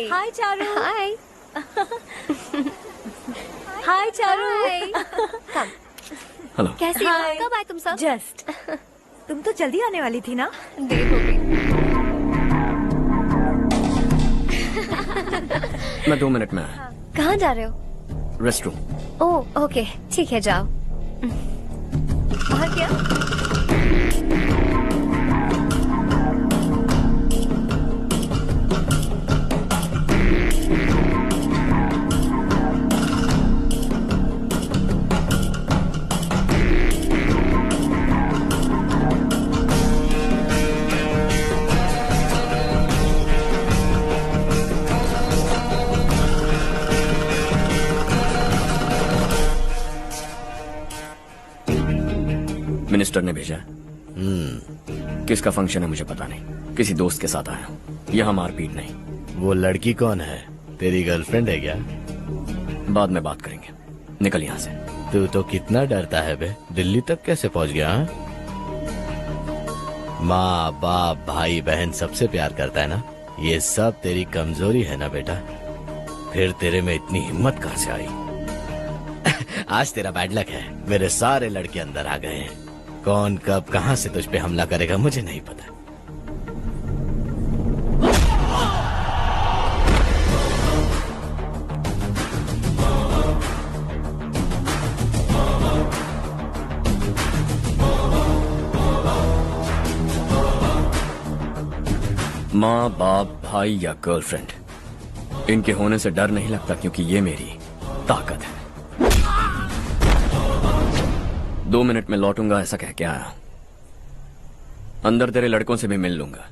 हाय चारू। हाय। हाय चारू। हेलो। कैसी हो? कब आए तुम सब? जस्ट। तुम तो जल्दी आने वाली थी ना? देर हो गई। मैं 2 मिनट में आया। कहाँ जा रहे हो? Rest room. ओह ओके, ठीक है जाओ। और क्या? मिनिस्टर ने भेजा। किसका फंक्शन है मुझे पता नहीं। किसी दोस्त के साथ आया हूँ। यहाँ मारपीट नहीं। वो लड़की कौन है? तेरी गर्लफ्रेंड है क्या? बाद में बात करेंगे, निकल यहाँ से। तू तो कितना डरता है बे, दिल्ली तक कैसे पहुँच गया? माँ बाप भाई बहन सबसे प्यार करता है ना, ये सब तेरी कमजोरी है ना बेटा। फिर तेरे में इतनी हिम्मत कहाँ से आई? आज तेरा बैड लक है, मेरे सारे लड़के अंदर आ गए हैं। कौन कब कहां से तुझ पे हमला करेगा मुझे नहीं पता। माँ बाप भाई या गर्लफ्रेंड, इनके होने से डर नहीं लगता क्योंकि ये मेरी ताकत है। 2 मिनट में लौटूंगा ऐसा कह के आया। अंदर तेरे लड़कों से भी मिल लूंगा।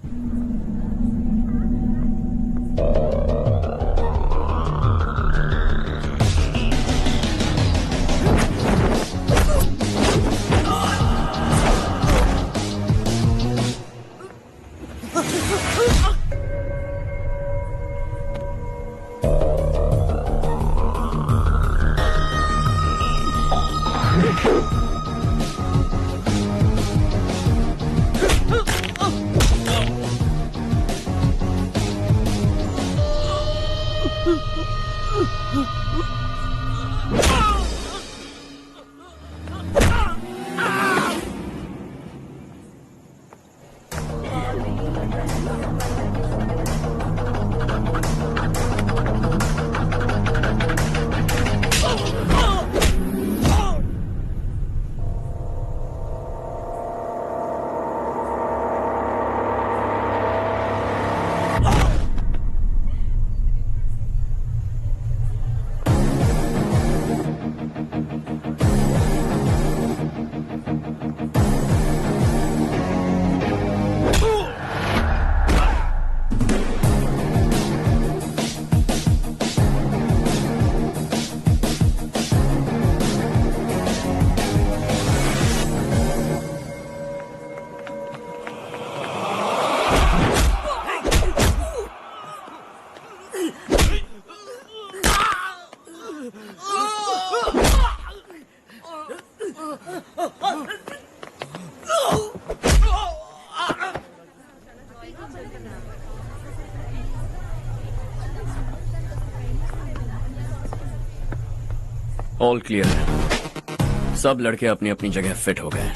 ऑल क्लियर है। सब लड़के अपनी अपनी जगह फिट हो गए।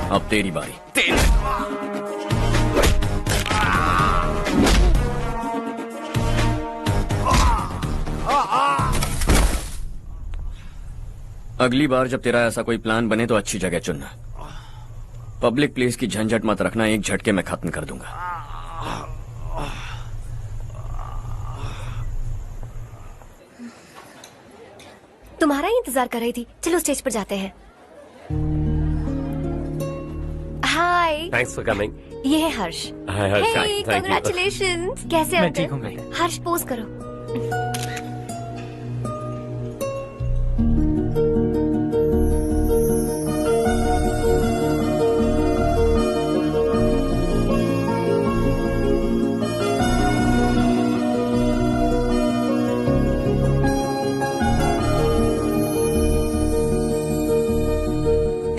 अब तेरी बारी। अगली बार जब तेरा ऐसा कोई प्लान बने तो अच्छी जगह चुनना। पब्लिक प्लेस की झंझट मत रखना, एक झटके में खत्म कर दूंगा। तुम्हारा ही इंतजार कर रही थी। चलो स्टेज पर जाते हैं। हाय। Thanks for coming. ये है Harsh. Hi Harsh, hey, thank you. Congratulations. कैसे मैं हो ठीक हूँ तुम? बेटा। हर्ष पोज करो।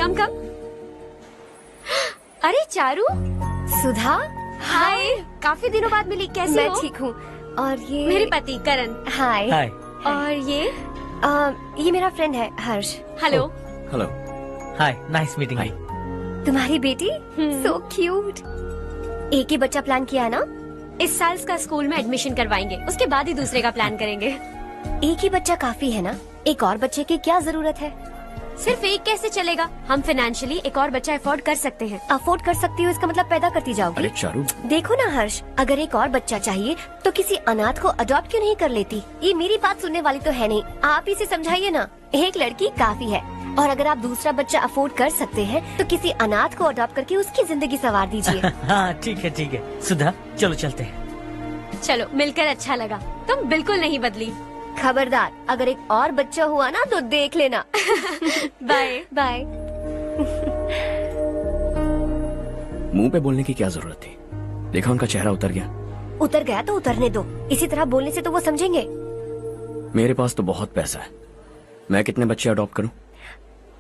कम कम। अरे चारू। सुधा। हाय। काफी दिनों बाद मिली, कैसी मैं हो? ठीक हूँ। और ये मेरे पति करण। हाय। हाय। और ये मेरा फ्रेंड है Harsh. Hello. Hello. Hi, nice meeting you. तुम्हारी बेटी सो क्यूट। एक ही बच्चा प्लान किया है ना? इस साल इसका स्कूल में एडमिशन करवाएंगे, उसके बाद ही दूसरे का प्लान करेंगे। एक ही बच्चा काफी है ना? एक और बच्चे की क्या जरूरत है? सिर्फ एक कैसे चलेगा? हम फाइनेंशियली एक और बच्चा अफोर्ड कर सकते हैं। अफोर्ड कर सकती हो इसका मतलब पैदा करती जाओगी? अरे चारू, देखो ना हर्ष, अगर एक और बच्चा चाहिए तो किसी अनाथ को अडॉप्ट क्यों नहीं कर लेती? ये मेरी बात सुनने वाली तो है नहीं, आप इसे समझाइए ना। एक लड़की काफी है, और अगर आप दूसरा बच्चा अफोर्ड कर सकते हैं तो किसी अनाथ को अडॉप्ट करके उसकी जिंदगी संवार दीजिए। हाँ ठीक है सुधा, चलो चलते हैं। चलो, मिलकर अच्छा लगा। तुम बिल्कुल नहीं बदली। खबरदार, अगर एक और बच्चा हुआ ना तो देख लेना। Bye bye. मुंह पे बोलने की क्या जरूरत थी? देखा उनका चेहरा उतर गया। उतर गया तो उतरने दो, इसी तरह बोलने से तो वो समझेंगे। मेरे पास तो बहुत पैसा है, मैं कितने बच्चे अडॉप्ट करूं?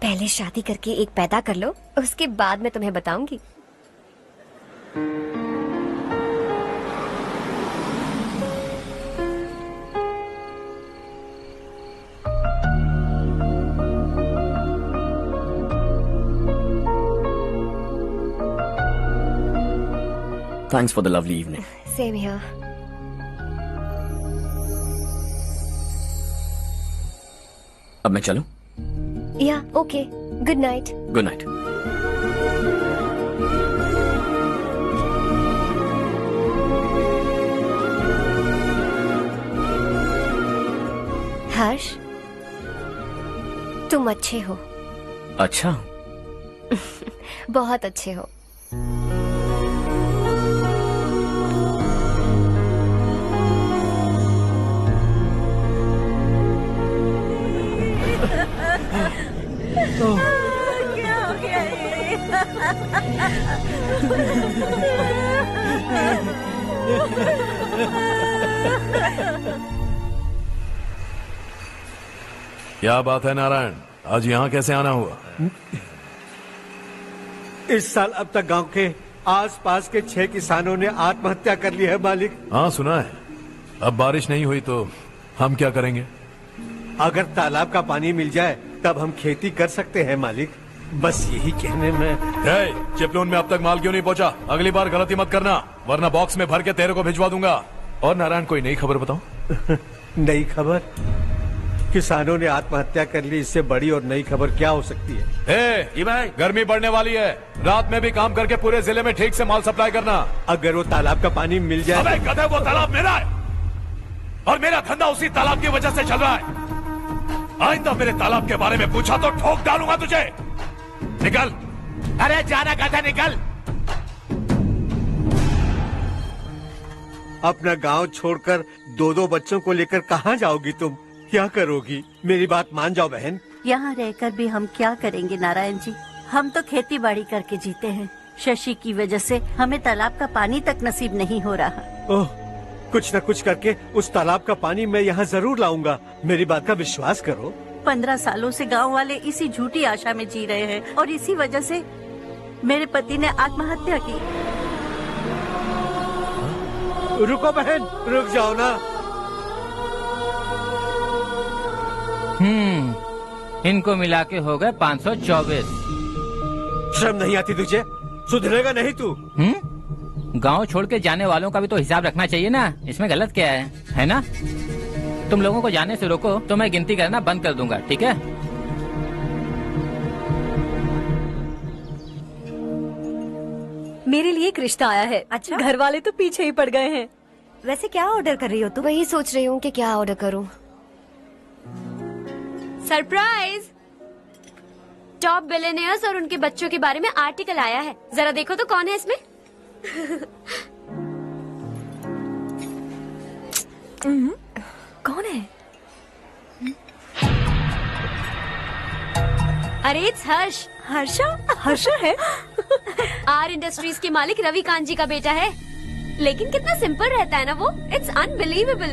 पहले शादी करके एक पैदा कर लो, उसके बाद मैं तुम्हें बताऊंगी। Thanks for the lovely evening. Same here. अब मैं चलूं? Yeah, okay. Good night. Good night. Harsh, तुम अच्छे हो। अच्छा। बहुत अच्छे हो। क्या हो गया क्या बात है नारायण, आज यहाँ कैसे आना हुआ? इस साल अब तक गांव के आसपास के 6 किसानों ने आत्महत्या कर ली है मालिक। हाँ सुना है। अब बारिश नहीं हुई तो हम क्या करेंगे? अगर तालाब का पानी मिल जाए तब हम खेती कर सकते हैं मालिक। बस यही कहने में। चिपलून में अब तक माल क्यों नहीं पहुंचा? अगली बार गलती मत करना, वरना बॉक्स में भर के तेरे को भिजवा दूंगा। और नारायण, कोई नई खबर बताओ। नई खबर? किसानों ने आत्महत्या कर ली, इससे बड़ी और नई खबर क्या हो सकती है? जी भाई, गर्मी बढ़ने वाली है, रात में भी काम करके पूरे जिले में ठीक से माल सप्लाई करना। अगर वो तालाब का पानी मिल जाए। अबे गधे, वो तालाब मेरा है और मेरा धंधा उसी तालाब की वजह से चल रहा है। आइंदा मेरे तालाब के बारे में पूछा तो ठोक डालूंगा तुझे। निकल। अरे जाना गधा, निकल। अपना गांव छोड़कर 2-2 बच्चों को लेकर कहाँ जाओगी तुम? क्या करोगी? मेरी बात मान जाओ बहन। यहाँ रहकर भी हम क्या करेंगे नारायण जी? हम तो खेती बाड़ी करके जीते हैं। शशि की वजह से हमें तालाब का पानी तक नसीब नहीं हो रहा। ओह, कुछ न कुछ करके उस तालाब का पानी मैं यहाँ जरूर लाऊंगा। मेरी बात का विश्वास करो। 15 सालों से गांव वाले इसी झूठी आशा में जी रहे हैं और इसी वजह से मेरे पति ने आत्महत्या की। रुको बहन, रुक जाओ ना। इनको मिला के हो गए 524। शर्म नहीं आती तुझे? सुधरेगा नहीं तू? गांव छोड़ के जाने वालों का भी तो हिसाब रखना चाहिए ना। इसमें गलत क्या है ना? तुम लोगों को जाने से रोको तो मैं गिनती करना बंद कर दूंगा, ठीक है? मेरे लिए एक रिश्ता आया है। अच्छा, घर वाले तो पीछे ही पड़ गए हैं। वैसे क्या ऑर्डर कर रही हो तुम? वही सोच रही हूँ कि क्या ऑर्डर करूँ। सरप्राइज! टॉप बिलियनियर्स और उनके बच्चों के बारे में आर्टिकल आया है। जरा देखो तो कौन है इसमें। कौन है? अरे इट्स हर्ष। हर्षा है? आर इंडस्ट्रीज के मालिक रवि कांत जी का बेटा है। लेकिन कितना सिंपल रहता है ना वो। It's unbelievable.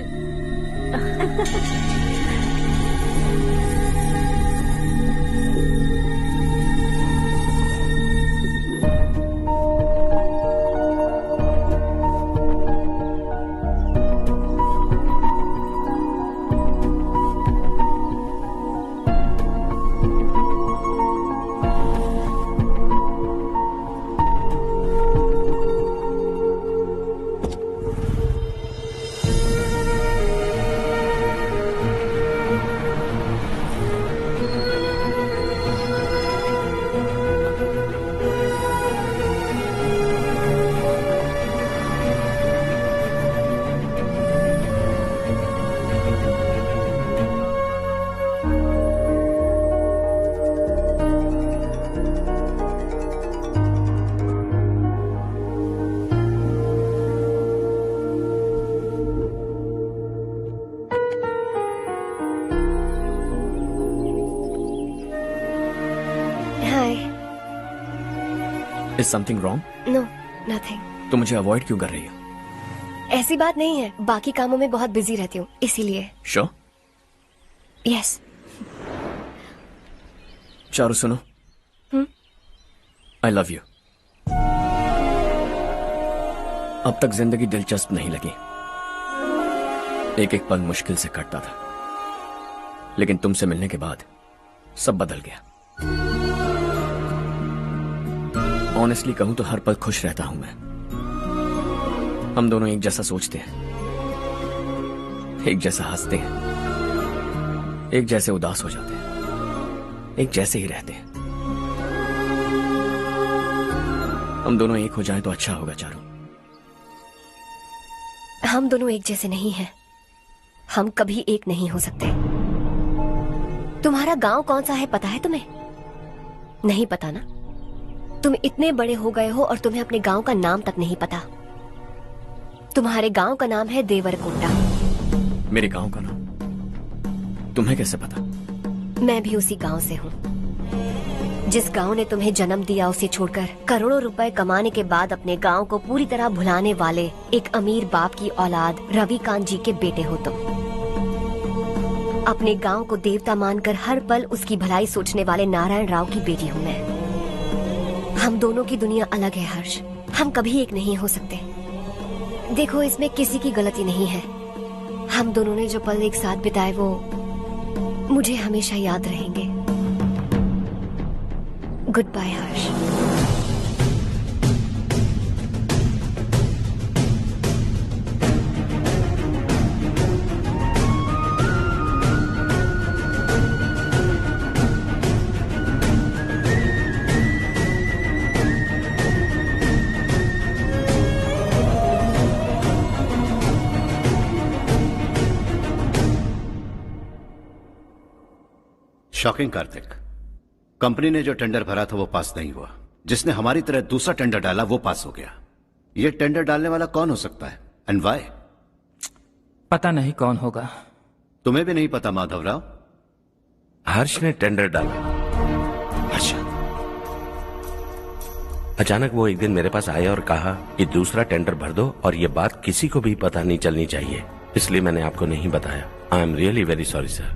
Is something wrong? No nothing. तो मुझे अवॉइड क्यों कर रही हो? ऐसी बात नहीं है, बाकी कामों में बहुत बिजी रहती हूँ इसीलिए। Sure? यस। चारू सुनो। I love you. अब तक जिंदगी दिलचस्प नहीं लगी। एक एक पल मुश्किल से कटता था, लेकिन तुमसे मिलने के बाद सब बदल गया। ऑनेस्टली कहूं तो हर पल खुश रहता हूं मैं। हम दोनों एक जैसा सोचते हैं, एक जैसा हंसते हैं, एक जैसे उदास हो जाते हैं, एक जैसे ही रहते हैं। हम दोनों एक हो जाएं तो अच्छा होगा चारू। हम दोनों एक जैसे नहीं हैं। हम कभी एक नहीं हो सकते। तुम्हारा गांव कौन सा है पता है तुम्हें? नहीं पता ना? तुम इतने बड़े हो गए हो और तुम्हें अपने गांव का नाम तक नहीं पता। तुम्हारे गांव का नाम है देवरकोटा। मेरे गांव का नाम तुम्हें कैसे पता? मैं भी उसी गांव से हूँ। जिस गांव ने तुम्हें जन्म दिया उसे छोड़कर करोड़ों रुपए कमाने के बाद अपने गांव को पूरी तरह भुलाने वाले एक अमीर बाप की औलाद रवि कांत जी के बेटे हो तुम। अपने गांव को देवता मानकर हर पल उसकी भलाई सोचने वाले नारायण राव की बेटी हूँ मैं। हम दोनों की दुनिया अलग है हर्ष। हम कभी एक नहीं हो सकते। देखो इसमें किसी की गलती नहीं है। हम दोनों ने जो पल एक साथ बिताए वो मुझे हमेशा याद रहेंगे। गुड बाय हर्ष। शॉकिंग कार्तिक। कंपनी ने जो टेंडर भरा था वो पास नहीं हुआ। जिसने हमारी तरह दूसरा टेंडर डाला वो पास हो गया। ये टेंडर डालने वाला कौन हो सकता है एंड व्हाई? पता नहीं कौन होगा। तुम्हें भी नहीं पता माधवराव? हर्ष ने टेंडर डाला। अच्छा। अचानक वो एक दिन मेरे पास आया और कहा कि दूसरा टेंडर भर दो और ये बात किसी को भी पता नहीं चलनी चाहिए, इसलिए मैंने आपको नहीं बताया। I am really very sorry sir.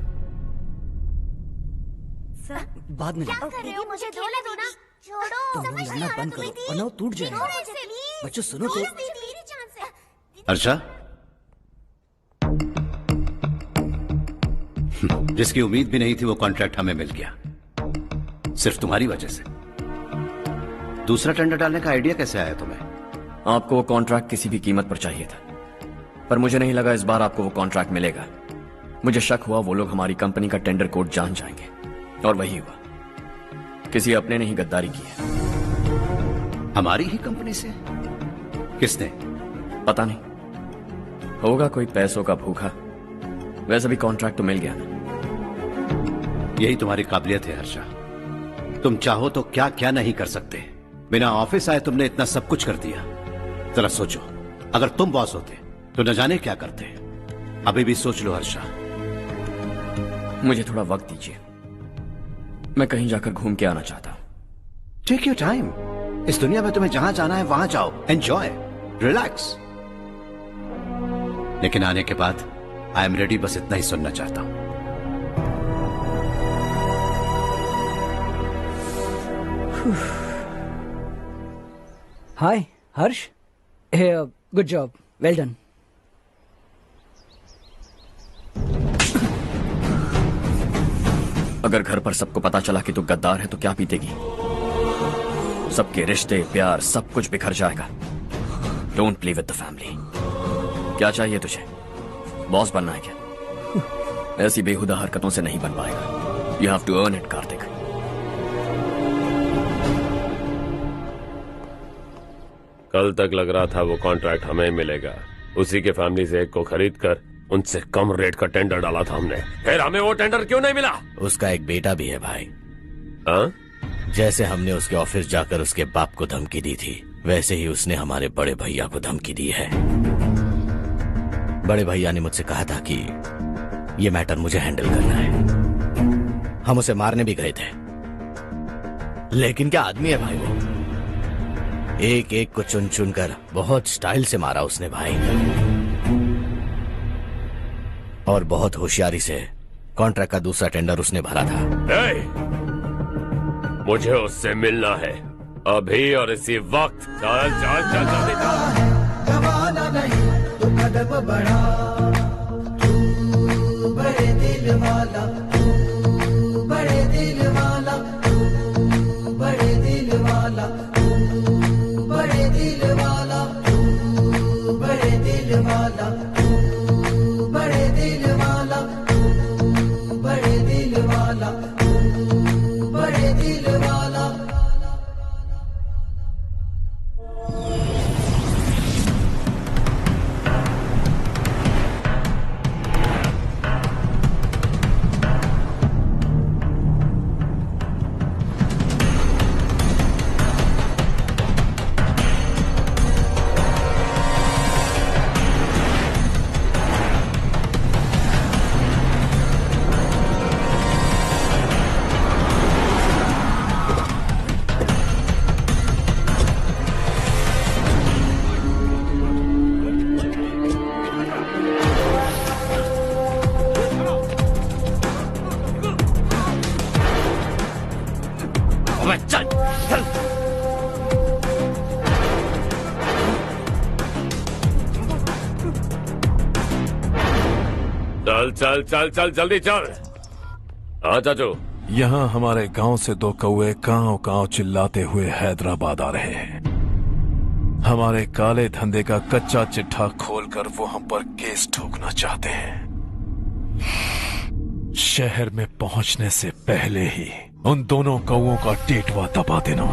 बाद में क्या कर रहे हो? मुझे धोने दो ना। छोड़ो। तुम लोग लड़ना बंद करो वरना वो टूट जाएगा। बच्चों सुनो तो। जिसकी उम्मीद भी नहीं थी वो कॉन्ट्रैक्ट हमें मिल गया, सिर्फ तुम्हारी वजह से। दूसरा टेंडर डालने का आइडिया कैसे आया तुम्हें? आपको वो कॉन्ट्रैक्ट किसी भी कीमत पर चाहिए था, पर मुझे नहीं लगा इस बार आपको वो कॉन्ट्रैक्ट मिलेगा। मुझे शक हुआ वो लोग हमारी कंपनी का टेंडर कोड जान जाएंगे, और वही हुआ। किसी अपने ने ही गद्दारी की है। हमारी ही कंपनी से? किसने? पता नहीं, होगा कोई पैसों का भूखा। वैसे भी कॉन्ट्रैक्ट तो मिल गया ना। यही तुम्हारी काबिलियत है हर्षा, तुम चाहो तो क्या क्या नहीं कर सकते। बिना ऑफिस आए तुमने इतना सब कुछ कर दिया। जरा सोचो, अगर तुम बॉस होते तो न जाने क्या करते। अभी भी सोच लो हर्षा। मुझे थोड़ा वक्त दीजिए, मैं कहीं जाकर घूम के आना चाहता हूं। Take your time. इस दुनिया में तुम्हें जहां जाना है वहां जाओ, एंजॉय, रिलैक्स। लेकिन आने के बाद आई एम रेडी, बस इतना ही सुनना चाहता हूं। हाय हर्ष, गुड जॉब, वेल डन। अगर घर पर सबको पता चला कि तू गद्दार है तो क्या पीतेगी? सबके रिश्ते, प्यार, सब कुछ बिखर जाएगा। Don't play with the family. क्या चाहिए तुझे? बॉस बनना है क्या? ऐसी बेहुदा हरकतों से नहीं बन पाएगा। You have to earn it Kartik. कल तक लग रहा था वो कॉन्ट्रैक्ट हमें मिलेगा, उसी के फैमिली से एक को खरीद कर उनसे कम रेट का टेंडर डाला था हमने। फिर हमें वो टेंडर क्यों नहीं मिला? उसका एक बेटा भी है भाई। हाँ? जैसे हमने उसके ऑफिस जाकर उसके बाप को धमकी दी थी, वैसे ही उसने हमारे बड़े भैया को धमकी दी है। बड़े भैया ने मुझसे कहा था कि ये मैटर मुझे हैंडल करना है। हम उसे मारने भी गए थे, लेकिन क्या आदमी है भाई वो। एक एक को चुन चुन कर बहुत स्टाइल से मारा उसने भाई, और बहुत होशियारी से कॉन्ट्रैक्ट का दूसरा टेंडर उसने भरा था। मुझे उससे मिलना है अभी और इसी वक्त। चल चल चल जल्दी चल। गवाना नहीं तो कदम बढ़ा, तू बड़े दिल वाला, तू बड़े दिल वाला, तू बड़े दिल वाला, तू बड़े दिल वाला, तू बड़े दिल वाला, तू बड़े दिल वाला, तू बड़े दिल वाला, तू बड़े दिल वाला। चल चल चल चल जल्दी चल। हाँ चाचू। यहाँ हमारे गांव से दो कौवे कांव कांव चिल्लाते हुए हैदराबाद आ रहे हैं। हमारे काले धंधे का कच्चा चिट्ठा खोलकर वो हम पर केस ठोकना चाहते हैं। शहर में पहुंचने से पहले ही उन दोनों कौवों का टेटवा दबा देना।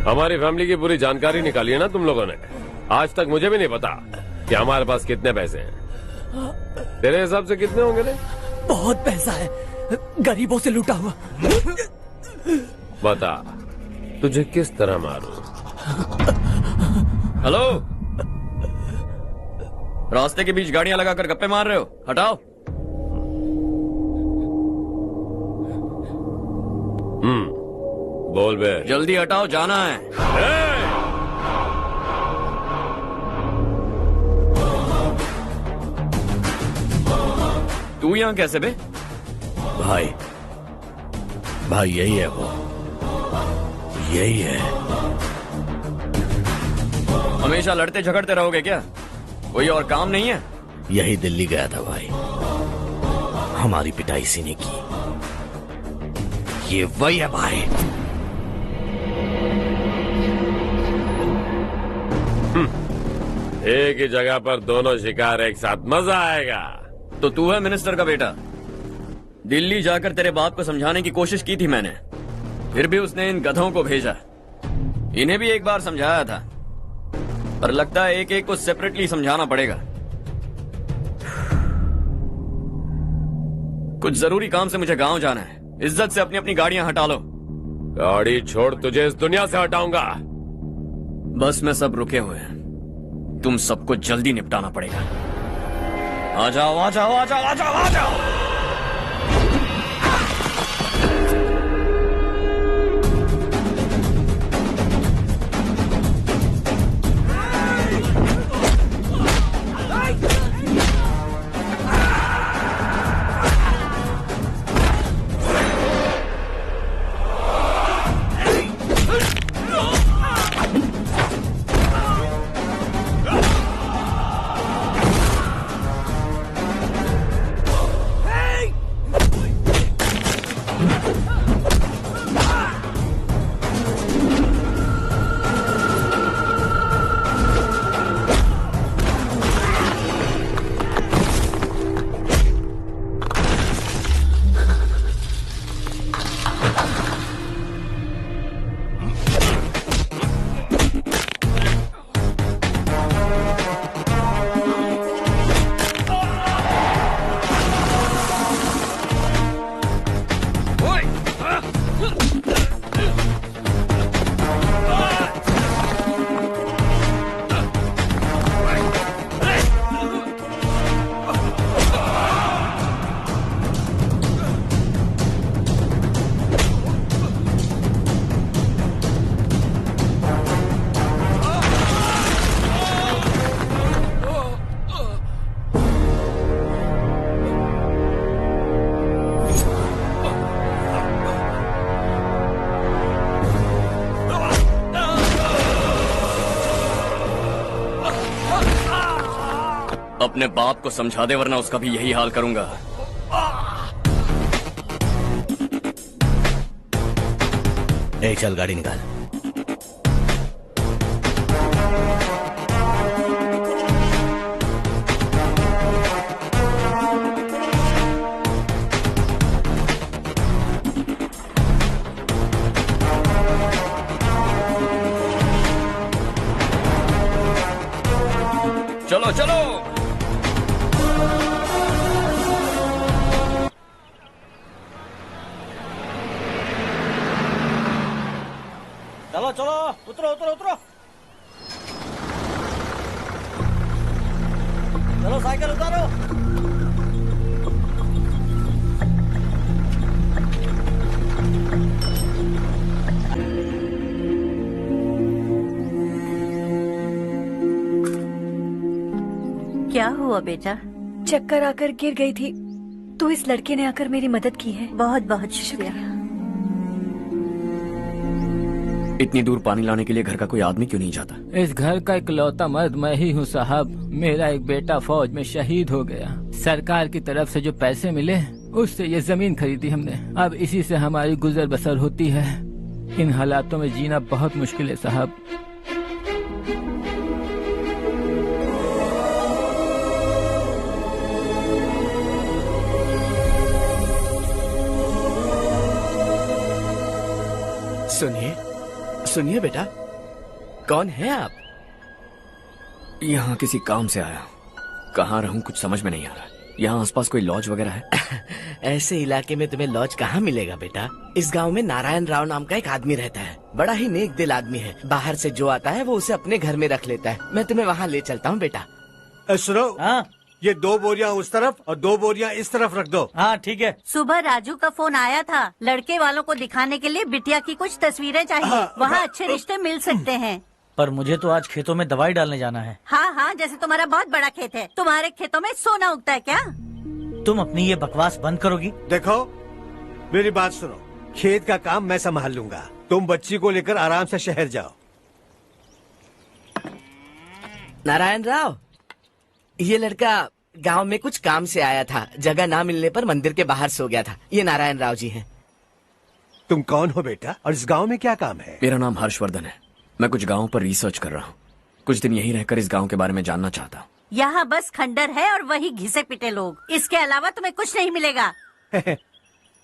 हमारी फैमिली की पूरी जानकारी निकाली है ना तुम लोगों ने। आज तक मुझे भी नहीं पता कि हमारे पास कितने पैसे हैं। तेरे हिसाब से कितने होंगे रे? बहुत पैसा है, गरीबों से लूटा हुआ। बता तुझे किस तरह मारूं? हेलो, रास्ते के बीच गाड़ियां लगाकर गप्पे मार रहे हो? हटाओ। बोल बे। जल्दी हटाओ, जाना है। तू यहाँ कैसे बे? भाई भाई यही है वो, यही है। हमेशा लड़ते झगड़ते रहोगे क्या? कोई और काम नहीं है? यही दिल्ली गया था भाई, हमारी पिटाई इसी ने की। ये वही है भाई। एक ही जगह पर दोनों शिकार एक साथ, मजा आएगा। तो तू है मिनिस्टर का बेटा? दिल्ली जाकर तेरे बाप को समझाने की कोशिश की थी मैंने, फिर भी उसने इन गधों को भेजा। इन्हें भी एक बार समझाया था, पर लगता है एक एक को सेपरेटली समझाना पड़ेगा। कुछ जरूरी काम से मुझे गांव जाना है। इज्जत से अपनी अपनी गाड़ियां हटा लो। गाड़ी छोड़, तुझे इस दुनिया से हटाऊंगा। बस में सब रुके हुए हैं, तुम सबको जल्दी निपटाना पड़ेगा। आ जाओ आ जाओ आ जाओ आ जाओ आ जाओ। अपने बाप को समझा दे, वरना उसका भी यही हाल करूंगा। एक चल गाड़ी निकाल। चलो चलो। चलो चलो, उतरो उतरो उतरो। चलो साइकिल उतारो। क्या हुआ बेटा? चक्कर आकर गिर गई थी, तो इस लड़के ने आकर मेरी मदद की है। बहुत बहुत शुक्रिया। इतनी दूर पानी लाने के लिए घर का कोई आदमी क्यों नहीं जाता? इस घर का इकलौता मर्द मैं ही हूँ साहब। मेरा एक बेटा फौज में शहीद हो गया। सरकार की तरफ से जो पैसे मिले उससे ये जमीन खरीदी हमने। अब इसी से हमारी गुजर बसर होती है। इन हालातों में जीना बहुत मुश्किल है साहब। सुनिए सुनिए बेटा, कौन है आप? यहाँ किसी काम से आया। कहाँ रहूं कुछ समझ में नहीं आ रहा। यहाँ आसपास कोई लॉज वगैरह है? ऐसे इलाके में तुम्हें लॉज कहाँ मिलेगा बेटा। इस गांव में नारायण राव नाम का एक आदमी रहता है। बड़ा ही नेक दिल आदमी है। बाहर से जो आता है वो उसे अपने घर में रख लेता है। मैं तुम्हें वहाँ ले चलता हूँ बेटा। सुनो, ये 2 बोरियां उस तरफ और 2 बोरियां इस तरफ रख दो। हाँ ठीक है। सुबह राजू का फोन आया था, लड़के वालों को दिखाने के लिए बिटिया की कुछ तस्वीरें चाहिए। वहाँ अच्छे रिश्ते मिल सकते हैं। पर मुझे तो आज खेतों में दवाई डालने जाना है। हाँ हाँ, जैसे तुम्हारा बहुत बड़ा खेत है, तुम्हारे खेतों में सोना उगता है क्या? तुम अपनी ये बकवास बंद करोगी? देखो मेरी बात सुनो, खेत का काम मैं संभाल लूंगा, तुम बच्ची को लेकर आराम से शहर जाओ। नारायण राव, ये लड़का गांव में कुछ काम से आया था, जगह ना मिलने पर मंदिर के बाहर सो गया था। ये नारायण राव जी हैं। तुम कौन हो बेटा और इस गांव में क्या काम है? मेरा नाम हर्षवर्धन है। मैं कुछ गाँव पर रिसर्च कर रहा हूँ। कुछ दिन यहीं रहकर इस गाँव के बारे में जानना चाहता हूँ। यहाँ बस खंडर है और वही घिसे पिटे लोग, इसके अलावा तुम्हें कुछ नहीं मिलेगा।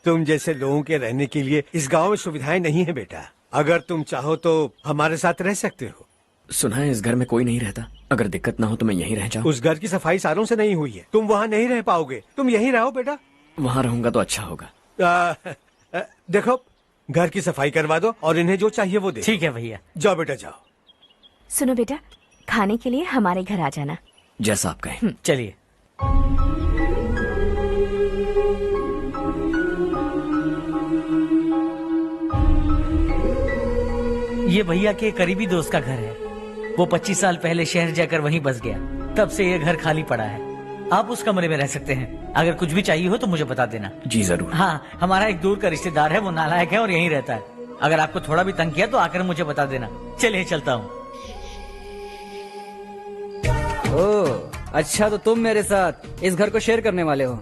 तुम जैसे लोगों के रहने के लिए इस गांव में सुविधाएं नहीं है बेटा। अगर तुम चाहो तो हमारे साथ रह सकते हो। सुना है इस घर में कोई नहीं रहता, अगर दिक्कत ना हो तो मैं यहीं रह जाऊँ। उस घर की सफाई सालों से नहीं हुई है, तुम वहाँ नहीं रह पाओगे, तुम यहीं रहो बेटा। वहाँ रहूंगा तो अच्छा होगा। देखो घर की सफाई करवा दो और इन्हें जो चाहिए वो दे। ठीक है भैया। जाओ बेटा जाओ। सुनो बेटा, खाने के लिए हमारे घर आ जाना। जैसा आप कहें। चलिए। ये भैया के करीबी दोस्त का घर है। वो 25 साल पहले शहर जाकर वहीं बस गया, तब से ये घर खाली पड़ा है। आप उस कमरे में रह सकते हैं। अगर कुछ भी चाहिए हो तो मुझे बता देना। जी जरूर। हाँ, हमारा एक दूर का रिश्तेदार है, वो नालायक है और यहीं रहता है। अगर आपको थोड़ा भी तंग किया तो आकर मुझे बता देना। चलिए चलता हूँ। ओह अच्छा, तो तुम मेरे साथ इस घर को शेयर करने वाले हो।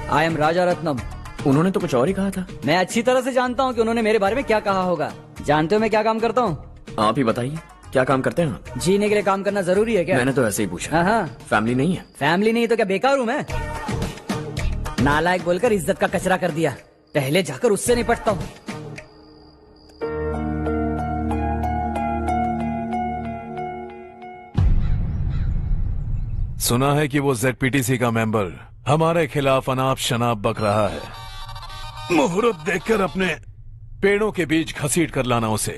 आई एम राजा रत्नम। उन्होंने तो कुछ और ही कहा था। मैं अच्छी तरह से जानता हूँ कि उन्होंने मेरे बारे में क्या कहा होगा। जानते हो मैं क्या काम करता हूँ? आप ही बताइए, क्या काम करते हैं आप? जीने के लिए काम करना जरूरी है क्या? मैंने तो ऐसे ही पूछा। हाँ। फैमिली नहीं है? फैमिली नहीं तो क्या बेकार हूँ मैं? नालायक बोलकर इज्जत का कचरा कर दिया। पहले जाकर उससे निपटता हूँ। सुना है कि वो ZPTC का मेंबर हमारे खिलाफ अनाप शनाप बक रहा है। मुहूर्त देखकर अपने पेड़ों के बीच घसीट कर लाना उसे।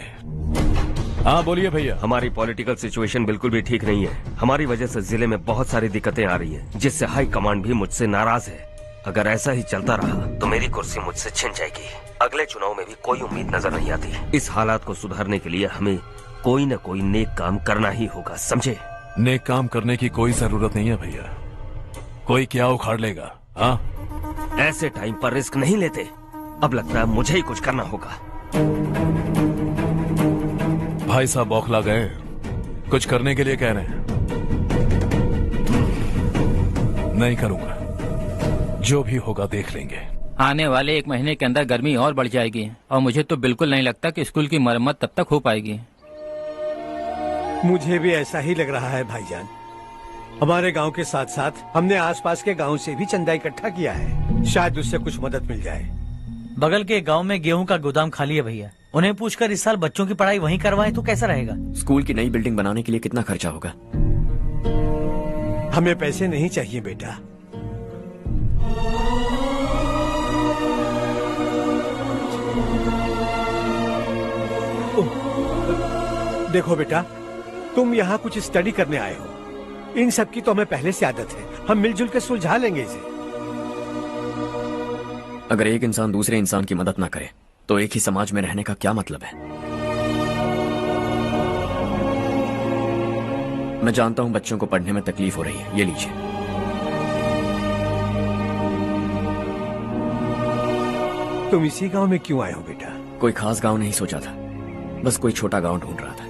हाँ बोलिए भैया। हमारी पॉलिटिकल सिचुएशन बिल्कुल भी ठीक नहीं है। हमारी वजह से जिले में बहुत सारी दिक्कतें आ रही हैं, जिससे हाई कमांड भी मुझसे नाराज है। अगर ऐसा ही चलता रहा तो मेरी कुर्सी मुझसे छिन जाएगी। अगले चुनाव में भी कोई उम्मीद नजर नहीं आती। इस हालात को सुधारने के लिए हमें कोई न कोई नेक काम करना ही होगा, समझे? नेक काम करने की कोई जरूरत नहीं है भैया। कोई क्या उखाड़ लेगा? हाँ, ऐसे टाइम पर रिस्क नहीं लेते। अब लगता है मुझे ही कुछ करना होगा। भाई साहब बौखला गए, कुछ करने के लिए कह रहे हैं। नहीं करूंगा, जो भी होगा देख लेंगे। आने वाले 1 महीने के अंदर गर्मी और बढ़ जाएगी और मुझे तो बिल्कुल नहीं लगता कि स्कूल की मरम्मत तब तक हो पाएगी। मुझे भी ऐसा ही लग रहा है भाईजान। हमारे गांव के साथ साथ हमने आसपास के गांव से भी चंदा इकट्ठा किया है, शायद उससे कुछ मदद मिल जाए। बगल के गांव में गेहूं का गोदाम खाली है भैया। उन्हें पूछकर इस साल बच्चों की पढ़ाई वहीं करवाएं तो कैसा रहेगा? स्कूल की नई बिल्डिंग बनाने के लिए कितना खर्चा होगा? हमें पैसे नहीं चाहिए बेटा। देखो बेटा, तुम यहाँ कुछ स्टडी करने आए हो। इन सब की तो हमें पहले से आदत है, हम मिलजुल के सुलझा लेंगे इसे। अगर एक इंसान दूसरे इंसान की मदद ना करे तो एक ही समाज में रहने का क्या मतलब है? मैं जानता हूं बच्चों को पढ़ने में तकलीफ हो रही है, ये लीजिए। तुम इसी गांव में क्यों आए हो बेटा? कोई खास गांव नहीं सोचा था, बस कोई छोटा गांव ढूंढ रहा था।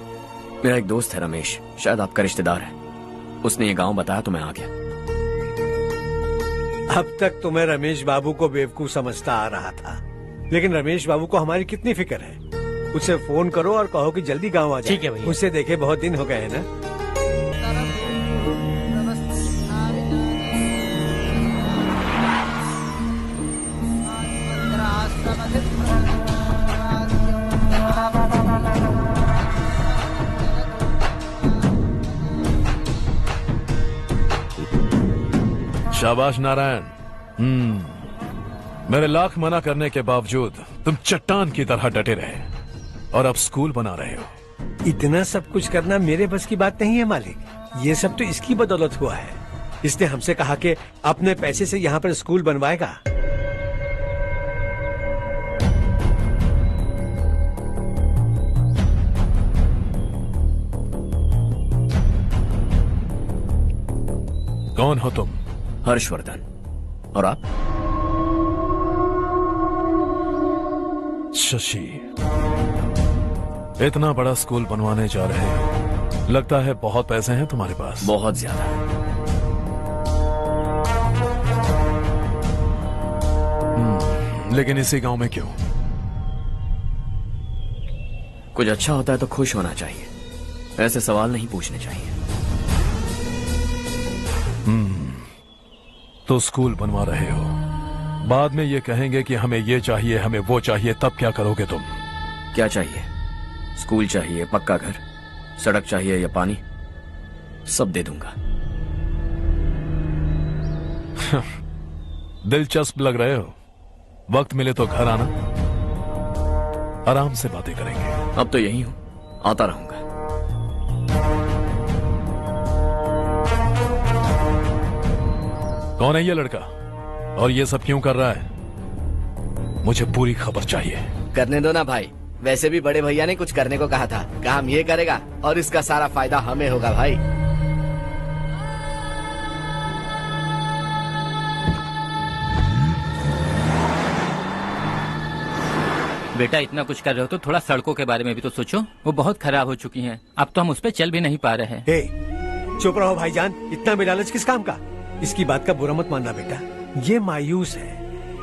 मेरा एक दोस्त है रमेश, शायद आपका रिश्तेदार है। उसने ये गांव बताया तो मैं आ गया। अब तक तो मैं रमेश बाबू को बेवकूफ समझता आ रहा था, लेकिन रमेश बाबू को हमारी कितनी फिक्र है। उसे फोन करो और कहो कि जल्दी गांव आ जाए। ठीक है भैया। उसे देखे बहुत दिन हो गए हैं ना। शाबाश नारायण। मेरे लाख मना करने के बावजूद तुम चट्टान की तरह डटे रहे और अब स्कूल बना रहे हो। इतना सब कुछ करना मेरे बस की बात नहीं है मालिक। ये सब तो इसकी बदौलत हुआ है। इसने हमसे कहा कि अपने पैसे से यहाँ पर स्कूल बनवाएगा। कौन हो तुम? हर्षवर्धन। और आप? शशि। इतना बड़ा स्कूल बनवाने जा रहे हो, लगता है बहुत पैसे हैं तुम्हारे पास। बहुत ज्यादा। लेकिन इसी गांव में क्यों? कुछ अच्छा होता है तो खुश होना चाहिए, ऐसे सवाल नहीं पूछने चाहिए। तो स्कूल बनवा रहे हो, बाद में ये कहेंगे कि हमें ये चाहिए, हमें वो चाहिए, तब क्या करोगे तुम? क्या चाहिए? स्कूल चाहिए, पक्का घर, सड़क चाहिए या पानी, सब दे दूंगा। दिलचस्प लग रहे हो। वक्त मिले तो घर आना, आराम से बातें करेंगे। अब तो यही हूं, आता रहूंगा। कौन है ये लड़का और ये सब क्यों कर रहा है? मुझे पूरी खबर चाहिए। करने दो ना भाई, वैसे भी बड़े भैया ने कुछ करने को कहा था, काम ये करेगा और इसका सारा फायदा हमें होगा भाई। बेटा इतना कुछ कर रहे हो तो थोड़ा सड़कों के बारे में भी तो सोचो, वो बहुत खराब हो चुकी हैं। अब तो हम उस पर चल भी नहीं पा रहे हैं। चुप रहो भाईजान, इतना भी लालच किस काम का? इसकी बात का बुरा मत मानना बेटा, ये मायूस है।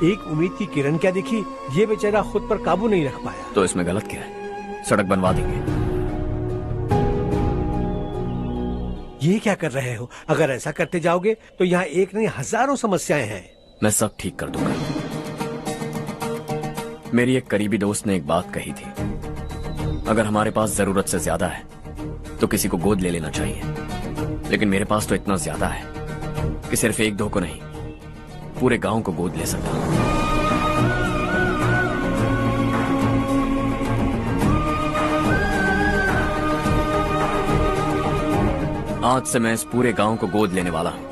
एक उम्मीद की किरण क्या दिखी, ये बेचारा खुद पर काबू नहीं रख पाया। तो इसमें गलत क्या है? सड़क बनवा देंगे। ये क्या कर रहे हो? अगर ऐसा करते जाओगे तो यहाँ एक नहीं हजारों समस्याएं हैं। मैं सब ठीक कर दूंगा। मेरी एक करीबी दोस्त ने एक बात कही थी, अगर हमारे पास जरूरत से ज्यादा है तो किसी को गोद ले लेना चाहिए। लेकिन मेरे पास तो इतना ज्यादा है कि सिर्फ एक दो को नहीं, पूरे गांव को गोद ले सकता हूं। आज से मैं इस पूरे गांव को गोद लेने वाला हूं।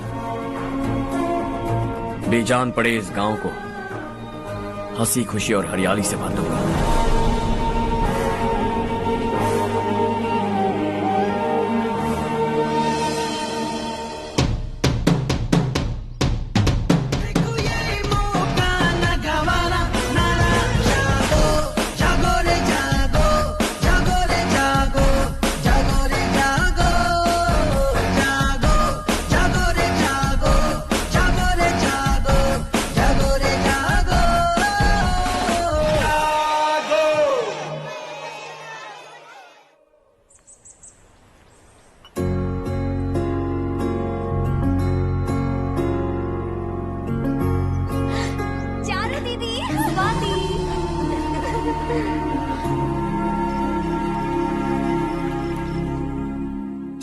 बेजान पड़े इस गांव को हंसी खुशी और हरियाली से बांधूंगा।